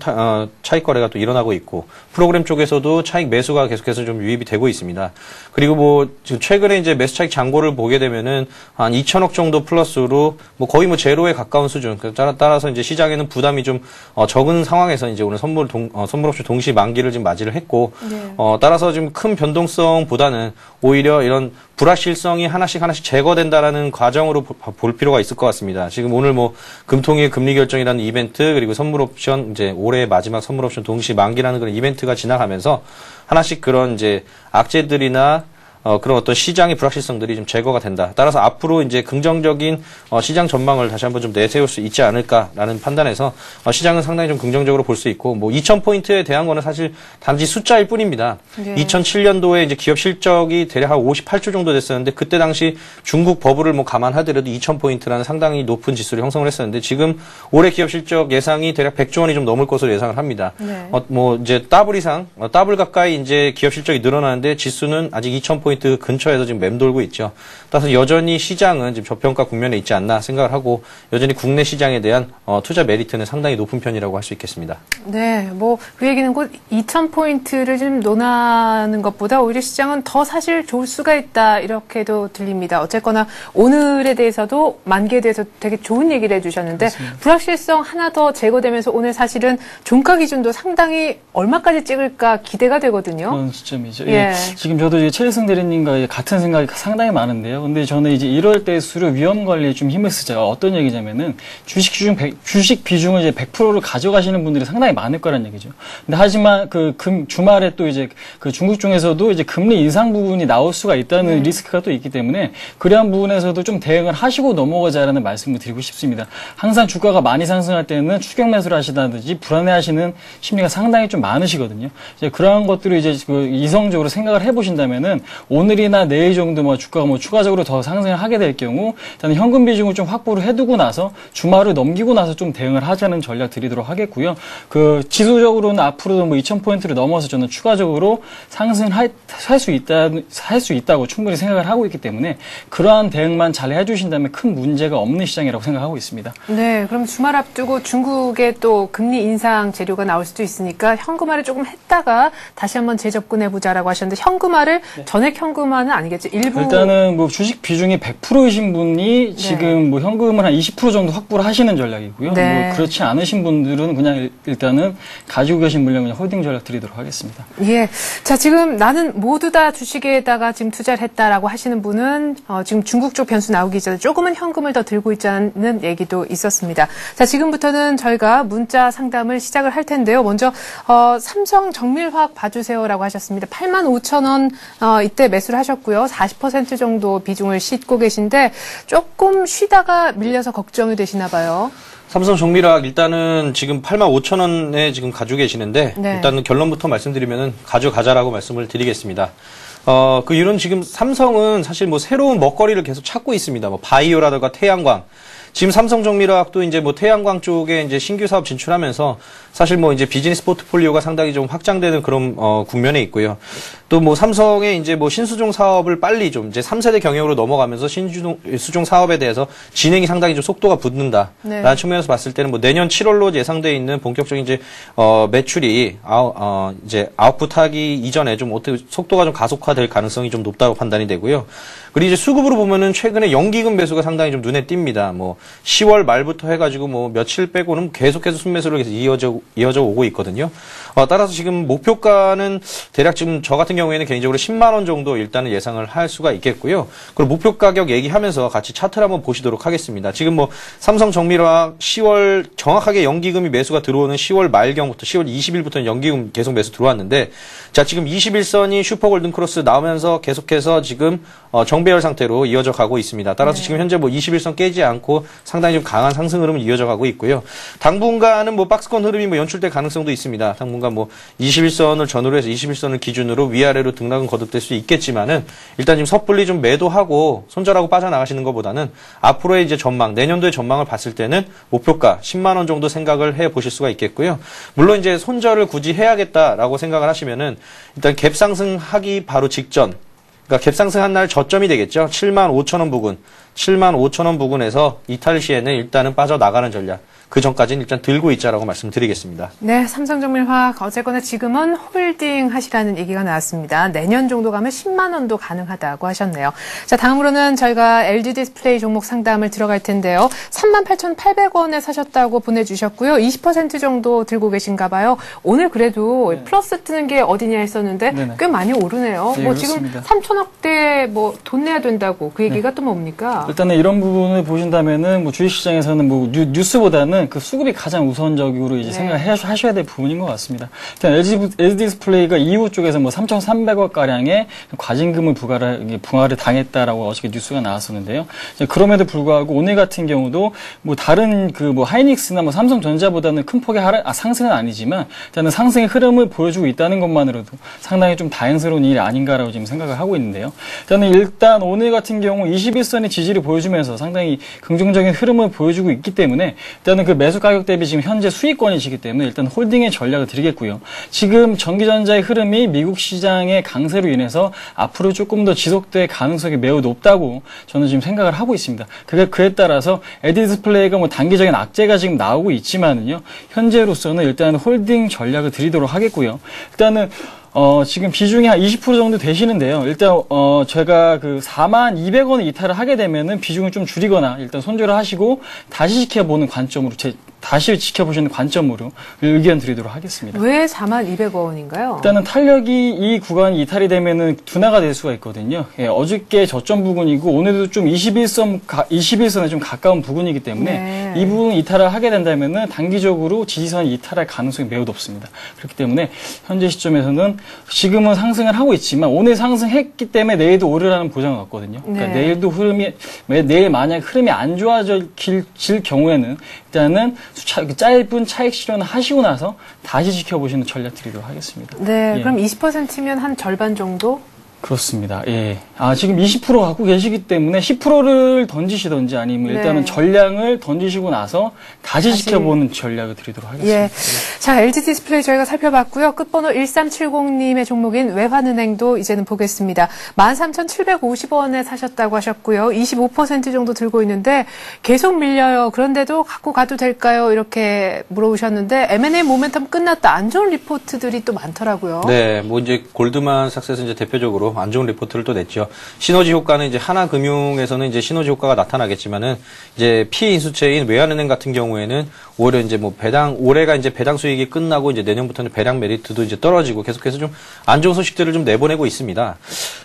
차익 거래가 또 일어나고 있고, 프로그램 쪽에서도 차익 매수가 계속해서 좀 유입이 되고 있습니다. 그리고 뭐 지금 최근에 이제 매수 차익 잔고를 보게 되면은 한 2천억 정도 플러스로 뭐 거의 뭐 제로에 가까운 수준. 따라서 이제 시장에는 부담이 좀 적은 상황에서 이제 오늘 선물 옵션 동시 만기를 지금 맞이를 했고, 따라서 지금 큰 변동성보다는 오히려 이런 불확실성이 하나씩 제거된다라는 과정으로 볼 필요가 있을 것 같습니다. 지금 오늘 뭐 금통위의 금리 결정이라는 이벤트, 그리고 선물 옵션 이제 올해 마지막 선물 옵션 동시 만기라는 그런 이벤트가 지나가면서 하나씩 그런 이제 악재들이나 그런 어떤 시장의 불확실성들이 좀 제거가 된다. 따라서 앞으로 이제 긍정적인 시장 전망을 다시 한번 좀 내세울 수 있지 않을까라는 판단에서 시장은 상당히 좀 긍정적으로 볼 수 있고, 뭐 2,000포인트에 대한 거는 사실 단지 숫자일 뿐입니다. 네. 2007년도에 이제 기업 실적이 대략 한 58조 정도 됐었는데, 그때 당시 중국 버블을 뭐 감안하더라도 2,000포인트라는 상당히 높은 지수를 형성을 했었는데, 지금 올해 기업 실적 예상이 대략 100조 원이 좀 넘을 것으로 예상을 합니다. 네. 뭐 이제 더블 이상, 더블 가까이 이제 기업 실적이 늘어나는데 지수는 아직 2,000포인트 근처에서 지금 맴돌고 있죠. 따라서 여전히 시장은 지금 저평가 국면에 있지 않나 생각을 하고, 여전히 국내 시장에 대한 투자 메리트는 상당히 높은 편이라고 할 수 있겠습니다. 네, 뭐 그 얘기는 곧 2,000포인트를 좀 논하는 것보다 오히려 시장은 더 사실 좋을 수가 있다, 이렇게도 들립니다. 어쨌거나 오늘에 대해서도 만기에 대해서 되게 좋은 얘기를 해주셨는데, 그렇습니다. 불확실성 하나 더 제거되면서 오늘 사실은 종가 기준도 상당히 얼마까지 찍을까 기대가 되거든요. 그런 시점이죠. 예. 예. 지금 저도 이제 최일승 대리님과 같은 생각이 상당히 많은데요. 근데 저는 이제 이럴 때 수료 위험 관리에 좀 힘을 쓰죠. 어떤 얘기냐면은 주식 비중을 이제 100%를 가져가시는 분들이 상당히 많을 거란 얘기죠. 근데 하지만 주말에 또 이제 그 중국 중에서도 이제 금리 인상 부분이 나올 수가 있다는 리스크가 또 있기 때문에, 그러한 부분에서도 좀 대응을 하시고 넘어가자라는 말씀을 드리고 싶습니다. 항상 주가가 많이 상승할 때는 추격 매수를 하시다든지 불안해하시는 심리가 상당히 좀 많으시거든요. 이제 그러한 것들을 이제 이성적으로 생각을 해보신다면은 오늘이나 내일 정도 뭐 주가가 뭐 추가적으로 더 상승을 하게 될 경우, 일단 현금 비중을 좀 확보를 해두고 나서 주말을 넘기고 나서 좀 대응을 하자는 전략 드리도록 하겠고요. 그 지수적으로는 앞으로도 뭐 2,000포인트를 넘어서 저는 추가적으로 상승할 수 있다고 충분히 생각을 하고 있기 때문에, 그러한 대응만 잘 해주신다면 큰 문제가 없는 시장이라고 생각하고 있습니다. 네, 그럼 주말 앞두고 중국의 또 금리 인상 재료가 나올 수도 있으니까 현금화를 조금 했다가 다시 한번 재접근해보자라고 하셨는데, 현금화를 전액 현금화는 아니겠죠? 일부. 일단은 뭐 주식 비중이 100%이신 분이 지금 뭐 현금을 한 20% 정도 확보를 하시는 전략이고요. 네. 뭐 그렇지 않으신 분들은 그냥 일단은 가지고 계신 물량 그냥 홀딩 전략 드리도록 하겠습니다. 예. 자, 지금 나는 모두 다 주식에다가 지금 투자를 했다라고 하시는 분은 지금 중국 쪽 변수 나오기 전에 조금은 현금을 더 들고 있자는 얘기도 있었습니다. 자, 지금부터는 저희가 문자 상담을 시작을 할 텐데요. 먼저 삼성 정밀화학 봐주세요라고 하셨습니다. 85,000원 이때 매수를 하셨고요. 40% 정도 비중을 싣고 계신데 조금 쉬다가 밀려서 걱정이 되시나 봐요. 삼성 정밀화학 일단은 지금 85,000원에 지금 가지고 계시는데, 네. 일단은 결론부터 말씀드리면은 가져가자라고 말씀을 드리겠습니다. 그 이유는 지금 삼성은 사실 뭐 새로운 먹거리를 계속 찾고 있습니다. 뭐 바이오라든가 태양광. 지금 삼성정밀화학도 이제 뭐 태양광 쪽에 이제 신규 사업 진출하면서 사실 뭐 이제 비즈니스 포트폴리오가 상당히 좀 확장되는 그런 국면에 있고요. 또 뭐 삼성의 이제 뭐 신수종 사업을 빨리 좀 이제 3세대 경영으로 넘어가면서 신수종 사업에 대해서 진행이 상당히 좀 속도가 붙는다라는 측면에서 봤을 때는 뭐 내년 7월로 예상돼 있는 본격적인 이제 매출이 이제 아웃풋하기 이전에 좀 어떻게 속도가 좀 가속화될 가능성이 좀 높다고 판단이 되고요. 그리고 이제 수급으로 보면은 최근에 연기금 매수가 상당히 좀 눈에 띕니다. 뭐 10월 말부터 해가지고 뭐 며칠 빼고는 계속해서 순매수로 계속 이어져 오고 있거든요. 따라서 지금 목표가는 대략 지금 저 같은 경우에는 개인적으로 10만 원 정도 일단은 예상을 할 수가 있겠고요. 그리고 목표 가격 얘기하면서 같이 차트를 한번 보시도록 하겠습니다. 지금 뭐 삼성정밀화학 10월 정확하게 연기금이 매수가 들어오는 10월 말경부터 10월 20일부터는 연기금 계속 매수 들어왔는데 자 지금 21선이 슈퍼골든크로스 나오면서 계속해서 지금 정배열 상태로 이어져 가고 있습니다. 따라서 지금 현재 뭐 21선 깨지 않고 상당히 좀 강한 상승 흐름을 이어져 가고 있고요. 당분간은 뭐 박스권 흐름이 뭐 연출될 가능성도 있습니다. 당분간 뭐 21선을 전후로 해서 21선을 기준으로 위아래로 등락은 거듭될 수 있겠지만은 일단 지금 섣불리 좀 매도하고 손절하고 빠져나가시는 것보다는 앞으로의 이제 전망, 내년도의 전망을 봤을 때는 목표가 10만 원 정도 생각을 해 보실 수가 있겠고요. 물론 이제 손절을 굳이 해야겠다라고 생각을 하시면은 일단 갭 상승하기 바로 직전 그러니까 갭 상승한 날 저점이 되겠죠. 75,000원 부근. 75,000원 부근에서 이탈 시에는 일단은 빠져나가는 전략. 그 전까지는 일단 들고 있자라고 말씀드리겠습니다. 네, 삼성정밀화학 어쨌거나 지금은 홀딩 하시라는 얘기가 나왔습니다. 내년 정도 가면 10만 원도 가능하다고 하셨네요. 자, 다음으로는 저희가 LG 디스플레이 종목 상담을 들어갈 텐데요. 38,800원에 사셨다고 보내주셨고요. 20% 정도 들고 계신가 봐요. 오늘 그래도 플러스 뜨는 게 어디냐 했었는데 네네. 꽤 많이 오르네요. 네, 뭐 그렇습니다. 지금 3천억대 뭐 돈 내야 된다고 그 얘기가 또 뭡니까? 일단은 이런 부분을 보신다면은 뭐 주식시장에서는 뭐 뉴스보다는 그 수급이 가장 우선적으로 이제 생각하셔야 될 부분인 것 같습니다. 일단 LG 디스플레이가 이후 쪽에서 뭐 3,300억 가량의 과징금을 부과를 당했다라고 어저께 뉴스가 나왔었는데요. 그럼에도 불구하고 오늘 같은 경우도 뭐 다른 그 뭐 하이닉스나 뭐 삼성전자보다는 큰 폭의 상승은 아니지만 일단은 상승의 흐름을 보여주고 있다는 것만으로도 상당히 좀 다행스러운 일이 아닌가라고 지금 생각을 하고 있는데요. 일단 오늘 같은 경우 21선의 지지를 보여주면서 상당히 긍정적인 흐름을 보여주고 있기 때문에 일단은 그 매수 가격 대비 지금 현재 수익권이시기 때문에 일단 홀딩의 전략을 드리겠고요. 지금 전기전자의 흐름이 미국 시장의 강세로 인해서 앞으로 조금 더 지속될 가능성이 매우 높다고 저는 지금 생각을 하고 있습니다. 그에 따라서 LG 디스플레이가 뭐 단기적인 악재가 지금 나오고 있지만은요. 현재로서는 일단 홀딩 전략을 드리도록 하겠고요. 일단은 지금 비중이 한 20% 정도 되시는데요. 일단, 제가 그 42,200원을 이탈을 하게 되면은 비중을 좀 줄이거나 일단 손절을 하시고 다시 지켜보는 관점으로, 다시 지켜보시는 관점으로 의견 드리도록 하겠습니다. 왜 42,200원인가요? 일단은 탄력이 이 구간이 이탈이 되면은 둔화가 될 수가 있거든요. 예, 어저께 저점 부근이고 오늘도 좀 21선에 좀 가까운 부근이기 때문에 이 부분 이탈을 하게 된다면은 단기적으로 지지선이 이탈할 가능성이 매우 높습니다. 그렇기 때문에 현재 시점에서는 지금은 상승을 하고 있지만 오늘 상승했기 때문에 내일도 오르라는 보장은 없거든요. 그러니까 내일도 내일 만약 흐름이 안 좋아질 경우에는 일단은 짧은 차익 실현을 하시고 나서 다시 지켜보시는 전략 드리도록 하겠습니다. 네, 예. 그럼 20%면 한 절반 정도? 그렇습니다. 예. 지금 20% 갖고 계시기 때문에 10%를 던지시던지 아니면 일단은 전량을 던지시고 나서 다시 지켜보는 전략을 드리도록 하겠습니다. 예. 자, LG 디스플레이 저희가 살펴봤고요. 끝번호 1370님의 종목인 외환은행도 이제는 보겠습니다. 13,750원에 사셨다고 하셨고요. 25% 정도 들고 있는데 계속 밀려요. 그런데도 갖고 가도 될까요? 이렇게 물어보셨는데 M&A 모멘텀 끝났다. 안 좋은 리포트들이 또 많더라고요. 네, 뭐 이제 골드만삭스에서 이제 대표적으로 안 좋은 리포트를 또 냈죠. 시너지 효과는 이제 하나금융에서는 이제 시너지 효과가 나타나겠지만은 이제 피해 인수체인 외환은행 같은 경우에는 오히려 이제 뭐 올해가 이제 배당 수익이 끝나고 이제 내년부터는 배당 메리트도 이제 떨어지고 계속해서 좀 안 좋은 소식들을 좀 내보내고 있습니다.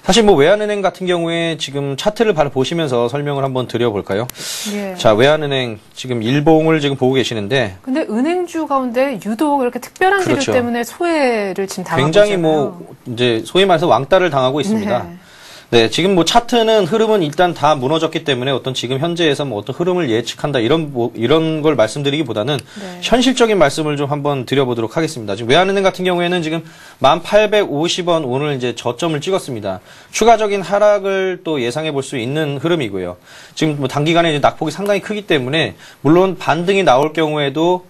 사실 뭐 외환은행 같은 경우에 지금 차트를 바로 보시면서 설명을 한번 드려볼까요? 예. 자, 외환은행 지금 일봉을 지금 보고 계시는데 근데 은행주 가운데 유독 이렇게 특별한 기류 그렇죠. 때문에 소외를 지금 당하고 굉장히 있잖아요. 뭐 이제 소위 말해서 왕따를 당하고 있습니다. 네. 네, 지금 뭐 차트는 흐름은 일단 다 무너졌기 때문에 어떤 지금 현재에서 뭐 어떤 흐름을 예측한다 이런 걸 말씀드리기보다는 네. 현실적인 말씀을 좀 한번 드려보도록 하겠습니다. 지금 외환은행 같은 경우에는 지금 1,850원 오늘 이제 저점을 찍었습니다. 추가적인 하락을 또 예상해 볼 수 있는 흐름이고요. 지금 뭐 단기간에 이제 낙폭이 상당히 크기 때문에 물론 반등이 나올 경우에도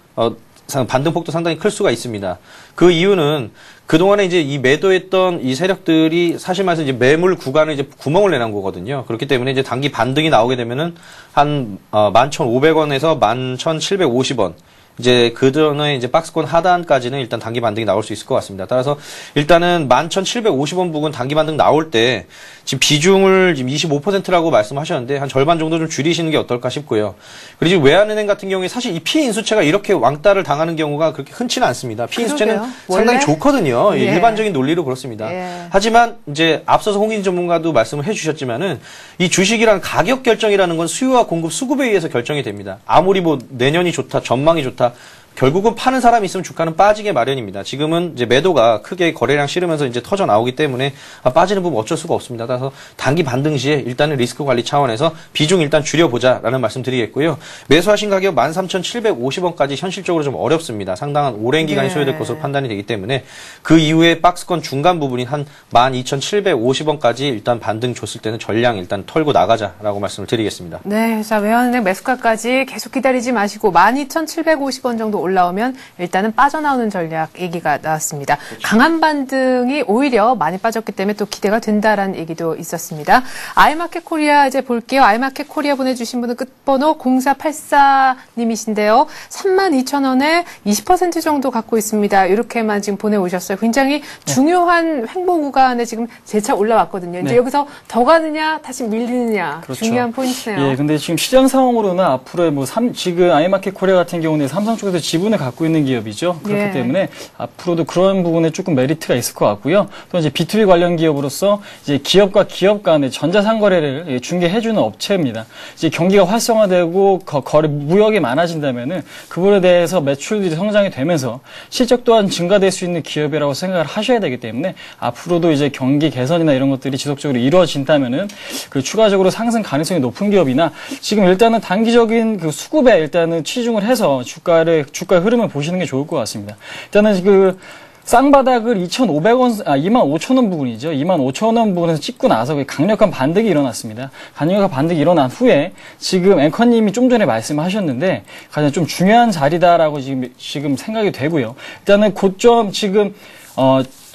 반등폭도 상당히 클 수가 있습니다. 그 이유는 그동안에 이제 이 매도했던 이 세력들이 사실 말해서 이제 매물 구간을 이제 구멍을 내놓은 거거든요. 그렇기 때문에 이제 단기 반등이 나오게 되면은 한 11,500원에서 11,750원. 이제 그 전에 이제 박스권 하단까지는 일단 단기 반등이 나올 수 있을 것 같습니다. 따라서 일단은 11,750원 부근 단기 반등 나올 때 지금 비중을 지금 25%라고 말씀하셨는데 한 절반 정도 좀 줄이시는 게 어떨까 싶고요. 그리고 지금 외환은행 같은 경우에 사실 이 피인수채가 이렇게 왕따를 당하는 경우가 그렇게 흔치는 않습니다. 피인수채는 상당히 원래? 좋거든요. 예. 일반적인 논리로 그렇습니다. 예. 하지만 이제 앞서서 홍인 전문가도 말씀을 해주셨지만은 이 주식이란 가격 결정이라는 건 수요와 공급, 수급에 의해서 결정이 됩니다. 아무리 뭐 내년이 좋다, 전망이 좋다. 결국은 파는 사람이 있으면 주가는 빠지게 마련입니다. 지금은 이제 매도가 크게 거래량 실으면서 이제 터져 나오기 때문에 빠지는 부분 어쩔 수가 없습니다. 따라서 단기 반등 시에 일단은 리스크 관리 차원에서 비중 일단 줄여보자라는 말씀 드리겠고요. 매수하신 가격 13,750원까지 현실적으로 좀 어렵습니다. 상당한 오랜 기간이 소요될 것으로 판단이 되기 때문에 그 이후에 박스권 중간 부분인 한 12,750원까지 일단 반등 줬을 때는 전량 일단 털고 나가자라고 말씀을 드리겠습니다. 네, 자, 외환은행 매수가까지 계속 기다리지 마시고 12,750원 정도 올라오면 일단은 빠져나오는 전략 얘기가 나왔습니다. 그렇죠. 강한 반등이 오히려 많이 빠졌기 때문에 또 기대가 된다라는 얘기도 있었습니다. 아이마켓 코리아 이제 볼게요. 아이마켓 코리아 보내주신 분은 끝번호 0484님이신데요. 32,000원에 20% 정도 갖고 있습니다. 이렇게만 지금 보내오셨어요. 굉장히 중요한 횡보 구간에 지금 재차 올라왔거든요. 이제 여기서 더 가느냐, 다시 밀리느냐. 그렇죠. 중요한 포인트네요. 예, 근데 지금 시장 상황으로는 앞으로의 지금 아이마켓 코리아 같은 경우는 삼성 쪽에서 지분을 갖고 있는 기업이죠. 그렇기 예. 때문에 앞으로도 그런 부분에 조금 메리트가 있을 것 같고요. 또 이제 B2B 관련 기업으로서 이제 기업과 기업 간의 전자상거래를 중개해주는 업체입니다. 이제 경기가 활성화되고 무역이 많아진다면은 그거에 대해서 매출들이 성장이 되면서 실적 또한 증가될 수 있는 기업이라고 생각을 하셔야 되기 때문에 앞으로도 이제 경기 개선이나 이런 것들이 지속적으로 이루어진다면은 그 추가적으로 상승 가능성이 높은 기업이나 지금 일단은 단기적인 그 수급에 일단은 치중을 해서 주가 흐름을 보시는 게 좋을 것 같습니다. 일단은 그 쌍바닥을 25,000원 부분이죠. 25,000원 부분에서 찍고 나서 강력한 반등이 일어났습니다. 강력한 반등이 일어난 후에 지금 앵커님이 좀 전에 말씀하셨는데 가장 좀 중요한 자리다라고 지금 생각이 되고요. 일단은 고점 지금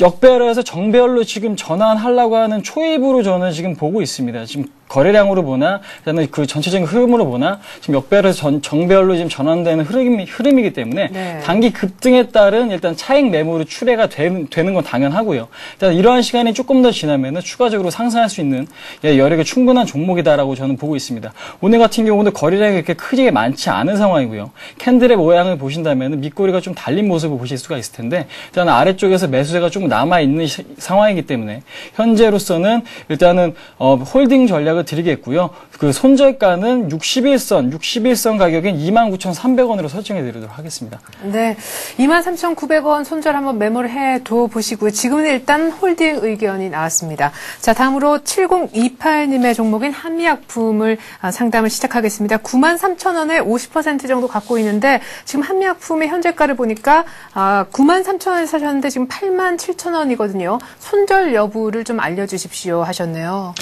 역배열에서 정배열로 지금 전환하려고 하는 초입으로 저는 지금 보고 있습니다. 지금 거래량으로 보나, 그다음에 그 전체적인 흐름으로 보나, 지금 역배열에서 정배열로 지금 전환되는 흐름이기 때문에 네. 단기 급등에 따른 일단 차익 매물이 출회가 되는 건 당연하고요. 일단 이러한 시간이 조금 더 지나면은 추가적으로 상승할 수 있는 여력이 충분한 종목이다라고 저는 보고 있습니다. 오늘 같은 경우도 거래량이 그렇게 크게 많지 않은 상황이고요. 캔들의 모양을 보신다면은 밑꼬리가 좀 달린 모습을 보실 수가 있을 텐데, 일단 아래쪽에서 매수세가 좀 남아 있는 상황이기 때문에 현재로서는 일단은 홀딩 전략을 드리겠고요. 그 손절가는 61선 가격인 29,300원으로 설정해 드리도록 하겠습니다. 네, 23,900원 손절 한번 메모를 해둬 보시고요. 지금은 일단 홀딩 의견이 나왔습니다. 자, 다음으로 7028님의 종목인 한미약품을 상담을 시작하겠습니다. 93,000원에 50% 정도 갖고 있는데 지금 한미약품의 현재가를 보니까 93,000원에 사셨는데 지금 87,000원이거든요. 손절 여부를 좀 알려주십시오 하셨네요.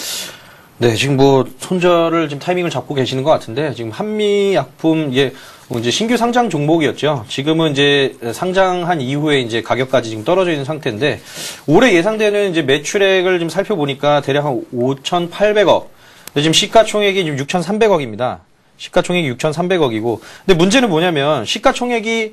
네, 지금 뭐 손절을 지금 타이밍을 잡고 계시는 것 같은데 지금 한미약품 이제 신규 상장 종목이었죠. 지금은 이제 상장한 이후에 이제 가격까지 지금 떨어져 있는 상태인데 올해 예상되는 이제 매출액을 좀 살펴보니까 대략 한 5,800억. 근데 지금 시가총액이 지금 6,300억입니다. 시가총액이 6,300억이고. 근데 문제는 뭐냐면 시가총액이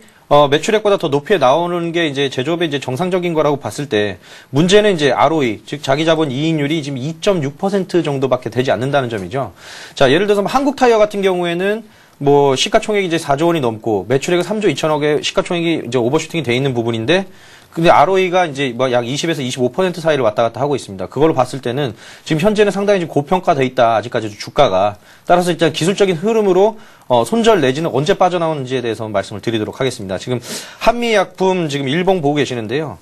매출액보다 더 높이 나오는 게 이제 제조업의 이제 정상적인 거라고 봤을 때 문제는 이제 ROE, 즉 자기 자본 이익률이 지금 2.6% 정도밖에 되지 않는다는 점이죠. 자, 예를 들어서 한국타이어 같은 경우에는 뭐 시가총액이 이제 4조 원이 넘고 매출액은 3조 2천억에 시가총액이 이제 오버슈팅이 돼 있는 부분인데 근데 ROE가 이제 뭐 약 20에서 25% 사이를 왔다 갔다 하고 있습니다. 그걸로 봤을 때는 지금 현재는 상당히 좀 고평가돼 있다. 아직까지 주가가. 따라서 일단 기술적인 흐름으로 손절 내지는 언제 빠져나오는지에 대해서 말씀을 드리도록 하겠습니다. 지금 한미약품 지금 일봉 보고 계시는데요.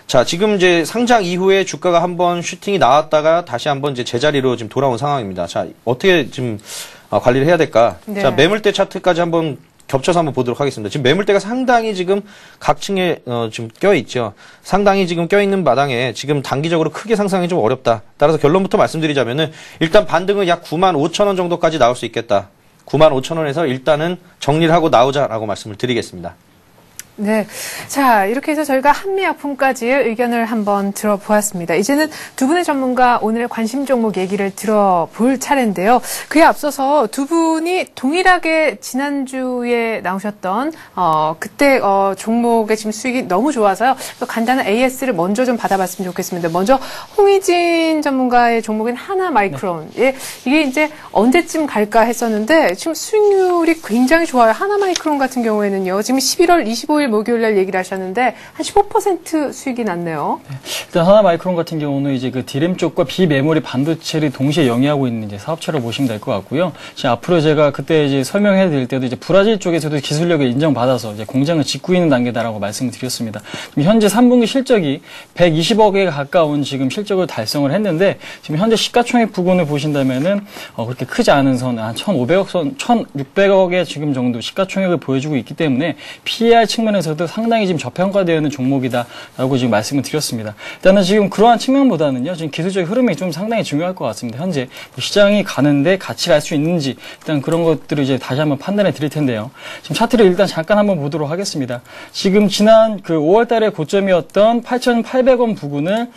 자, 지금 이제 상장 이후에 주가가 한번 슈팅이 나왔다가 다시 한번 이제 제자리로 지금 돌아온 상황입니다. 자, 어떻게 지금 관리를 해야 될까? 네. 자, 매물대 차트까지 한번 겹쳐서 한번 보도록 하겠습니다. 지금 매물대가 상당히 지금 각층에 지금 껴있죠. 상당히 지금 껴있는 마당에 지금 단기적으로 크게 상승이 좀 어렵다. 따라서 결론부터 말씀드리자면은 일단 반등은 약 95,000원 정도까지 나올 수 있겠다. 95,000원에서 일단은 정리를 하고 나오자라고 말씀을 드리겠습니다. 네. 자, 이렇게 해서 저희가 한미약품까지의 의견을 한번 들어보았습니다. 이제는 두 분의 전문가 오늘의 관심 종목 얘기를 들어볼 차례인데요. 그에 앞서서 두 분이 동일하게 지난주에 나오셨던, 그때, 종목의 지금 수익이 너무 좋아서요. 또 간단한 AS를 먼저 좀 받아봤으면 좋겠습니다. 먼저 홍의진 전문가의 종목인 하나마이크론. 예, 이게 이제 언제쯤 갈까 했었는데 지금 수익률이 굉장히 좋아요. 하나마이크론 같은 경우에는요. 지금 11월 25일 목요일 날 얘기를 하셨는데 한 15% 수익이 났네요. 네. 일단 하나마이크론 같은 경우는 이제 그 디램 쪽과 비메모리 반도체를 동시에 영위하고 있는 이제 사업체로 보시면 될 것 같고요. 지금 앞으로 제가 그때 이제 설명해 드릴 때도 이제 브라질 쪽에서도 기술력을 인정받아서 이제 공장을 짓고 있는 단계다라고 말씀을 드렸습니다. 현재 3분기 실적이 120억에 가까운 지금 실적을 달성을 했는데 지금 현재 시가총액 부분을 보신다면은 그렇게 크지 않은 선, 한 1,500억 선, 1,600억의 지금 정도 시가총액을 보여주고 있기 때문에 PER 측면에서도 상당히 지금 저평가되어 있는 종목이다라고 지금 말씀을 드렸습니다. 일단은 지금 그러한 측면보다는요, 지금 기술적 흐름이 좀 상당히 중요할 것 같습니다. 현재 시장이 가는데 같이 갈 수 있는지 일단 그런 것들을 이제 다시 한번 판단해 드릴 텐데요. 지금 차트를 일단 잠깐 한번 보도록 하겠습니다. 지금 지난 그 5월달에 고점이었던 8,800원 부근을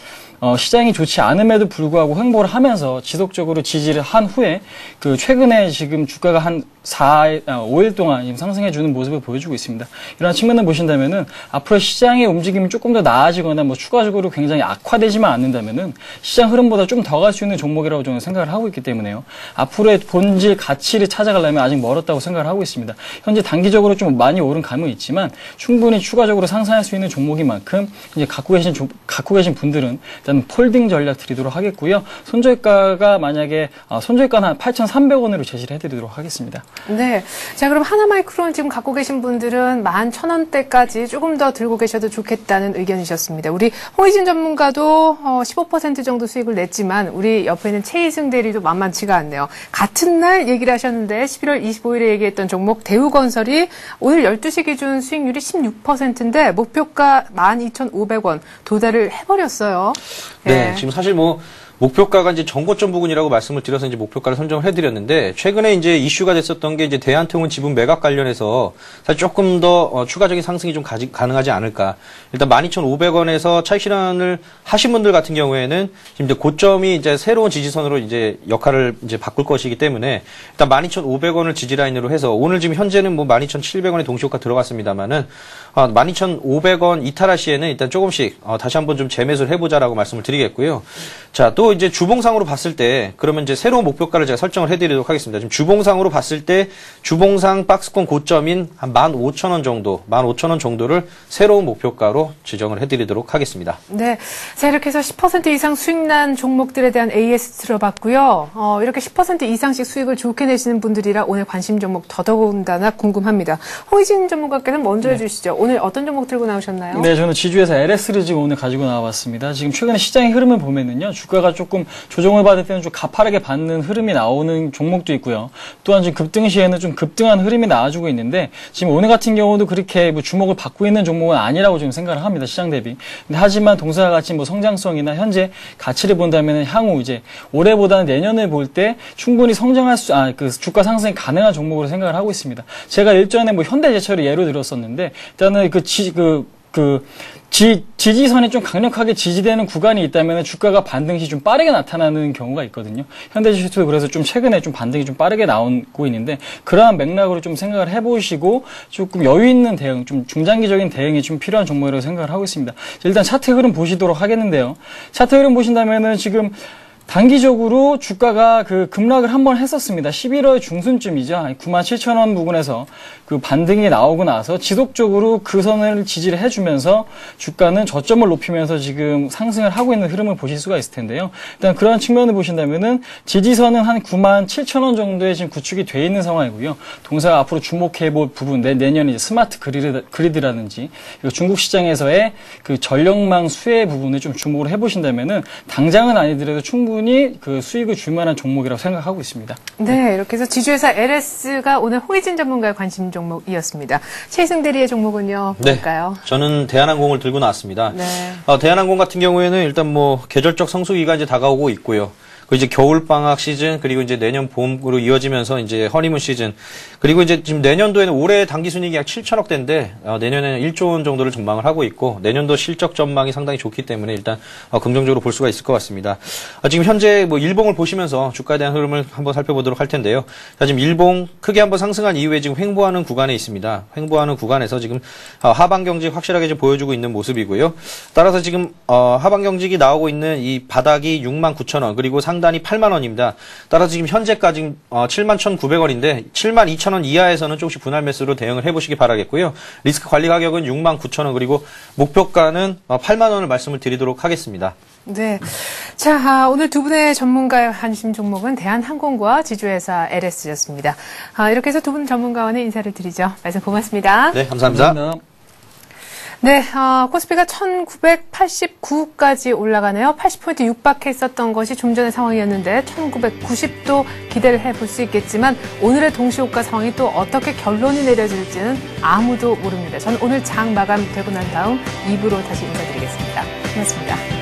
시장이 좋지 않음에도 불구하고 횡보를 하면서 지속적으로 지지를 한 후에 그 최근에 지금 주가가 한 5일 동안 지금 상승해주는 모습을 보여주고 있습니다. 이러한 측면을 보신다면은 앞으로 시장의 움직임이 조금 더 나아지거나 뭐 추가적으로 굉장히 악화되지만 않는다면은 시장 흐름보다 좀 더 갈 수 있는 종목이라고 저는 생각을 하고 있기 때문에요. 앞으로의 본질 가치를 찾아가려면 아직 멀었다고 생각을 하고 있습니다. 현재 단기적으로 좀 많이 오른 감은 있지만 충분히 추가적으로 상승할 수 있는 종목인 만큼 이제 갖고 계신 분들은 일단 폴딩 전략 드리도록 하겠고요. 손절가가 만약에 손절가는 한 8,300원으로 제시를 해드리도록 하겠습니다. 네. 자, 그럼 하나마이크론 지금 갖고 계신 분들은 11,000원대까지 조금 더 들고 계셔도 좋겠다는 의견이셨습니다. 우리 홍의진 전문가도 15% 정도 수익을 냈지만 우리 옆에 있는 최희승 대리도 만만치가 않네요. 같은 날 얘기를 하셨는데 11월 25일에 얘기했던 종목 대우건설이 오늘 12시 기준 수익률이 16%인데 목표가 12,500원 도달을 해버렸어요. 네, 지금 사실 뭐 목표가가 이제 전고점 부근이라고 말씀을 드려서 이제 목표가를 선정을 해드렸는데 최근에 이제 이슈가 됐었던 게 이제 대한통운 지분 매각 관련해서 사실 조금 더 추가적인 상승이 좀 가능하지 않을까. 일단 12,500원에서 차익 실현을 하신 분들 같은 경우에는 지금 이제 고점이 이제 새로운 지지선으로 이제 역할을 이제 바꿀 것이기 때문에 일단 12,500원을 지지라인으로 해서 오늘 지금 현재는 뭐 12,700원의 동시효과 들어갔습니다만은 12,500원 이탈할 시에는 일단 조금씩 다시 한번 좀 재매수를 해보자라고 말씀을 드리겠고요. 자, 또 이제 주봉상으로 봤을 때 그러면 이제 새로운 목표가를 제가 설정을 해드리도록 하겠습니다. 지금 주봉상으로 봤을 때 주봉상 박스권 고점인 한 15,000원 정도, 15,000원 정도를 새로운 목표가로 지정을 해드리도록 하겠습니다. 네. 자, 이렇게 해서 10% 이상 수익 난 종목들에 대한 AS 들어봤고요. 이렇게 10% 이상씩 수익을 좋게 내시는 분들이라 오늘 관심 종목 더더군다나 궁금합니다. 홍의진 전문가께는 먼저 해주시죠. 오늘 어떤 종목 들고 나오셨나요? 네, 저는 지주회사 LS를 지금 오늘 가지고 나와봤습니다. 지금 최근에 시장의 흐름을 보면은요, 주가가 조금 조정을 받을 때는 좀 가파르게 받는 흐름이 나오는 종목도 있고요. 또한 지금 급등 시에는 좀 급등한 흐름이 나와주고 있는데 지금 오늘 같은 경우도 그렇게 뭐 주목을 받고 있는 종목은 아니라고 지금 생각을 합니다. 시장 대비. 근데 하지만 동사와 같이 뭐 성장성이나 현재 가치를 본다면 향후 이제 올해보다는 내년을 볼 때 충분히 성장할 그 주가 상승이 가능한 종목으로 생각을 하고 있습니다. 제가 일전에 뭐 현대제철을 예로 들었었는데 일단은 지지선이 좀 강력하게 지지되는 구간이 있다면 주가가 반등 시 좀 빠르게 나타나는 경우가 있거든요. 현대제철도 그래서 좀 최근에 좀 반등이 좀 빠르게 나오고 있는데 그러한 맥락으로 좀 생각을 해보시고 조금 여유 있는 대응, 좀 중장기적인 대응이 좀 필요한 종목이라고 생각을 하고 있습니다. 일단 차트 흐름 보시도록 하겠는데요. 차트 흐름 보신다면은 지금 단기적으로 주가가 그 급락을 한번 했었습니다. 11월 중순쯤이죠. 97,000원 부근에서 그 반등이 나오고 나서 지속적으로 그 선을 지지를 해주면서 주가는 저점을 높이면서 지금 상승을 하고 있는 흐름을 보실 수가 있을 텐데요. 일단 그런 측면을 보신다면은 지지선은 한 97,000원 정도에 지금 구축이 되어 있는 상황이고요. 동사가 앞으로 주목해 볼 부분, 내년 이제 스마트 그리드라든지 중국 시장에서의 그 전력망 수혜 부분을 좀 주목을 해보신다면은 당장은 아니더라도 충분히 그 수익을 줄 만한 종목이라고 생각하고 있습니다. 네, 이렇게 해서 지주회사 LS가 오늘 홍희진 전문가의 관심 종목이었습니다. 최희승 대리의 종목은요, 뭘까요? 네, 저는 대한항공을 들고 나왔습니다. 네. 대한항공 같은 경우에는 일단 뭐 계절적 성수기가 이제 다가오고 있고요. 그 이제 겨울 방학 시즌 그리고 이제 내년 봄으로 이어지면서 이제 허니문 시즌 그리고 이제 지금 내년도에는 올해 당기 순이익이 약 7천억 대인데 내년에는 1조 원 정도를 전망을 하고 있고 내년도 실적 전망이 상당히 좋기 때문에 일단 긍정적으로 볼 수가 있을 것 같습니다. 지금 현재 뭐 일봉을 보시면서 주가에 대한 흐름을 한번 살펴보도록 할 텐데요. 자, 지금 일봉 크게 한번 상승한 이후에 지금 횡보하는 구간에 있습니다. 횡보하는 구간에서 지금 하방 경직 확실하게 좀 보여주고 있는 모습이고요. 따라서 지금 하방 경직이 나오고 있는 이 바닥이 69,000원 그리고 상단이 8만 원입니다. 따라서 지금 현재까지 71,900원인데 72,000원 이하에서는 조금씩 분할 매수로 대응을 해보시기 바라겠고요. 리스크 관리 가격은 69,000원 그리고 목표가는 8만 원을 말씀을 드리도록 하겠습니다. 네. 자, 오늘 두 분의 전문가의 관심 종목은 대한항공과 지주회사 LS였습니다. 이렇게 해서 두 분 전문가와는 인사를 드리죠. 말씀 고맙습니다. 네, 감사합니다. 네, 코스피가 1989까지 올라가네요. 80포인트 육박했었던 것이 좀 전의 상황이었는데 1990도 기대를 해볼 수 있겠지만 오늘의 동시호가 상황이 또 어떻게 결론이 내려질지는 아무도 모릅니다. 저는 오늘 장 마감되고 난 다음 2부로 다시 인사드리겠습니다. 고맙습니다.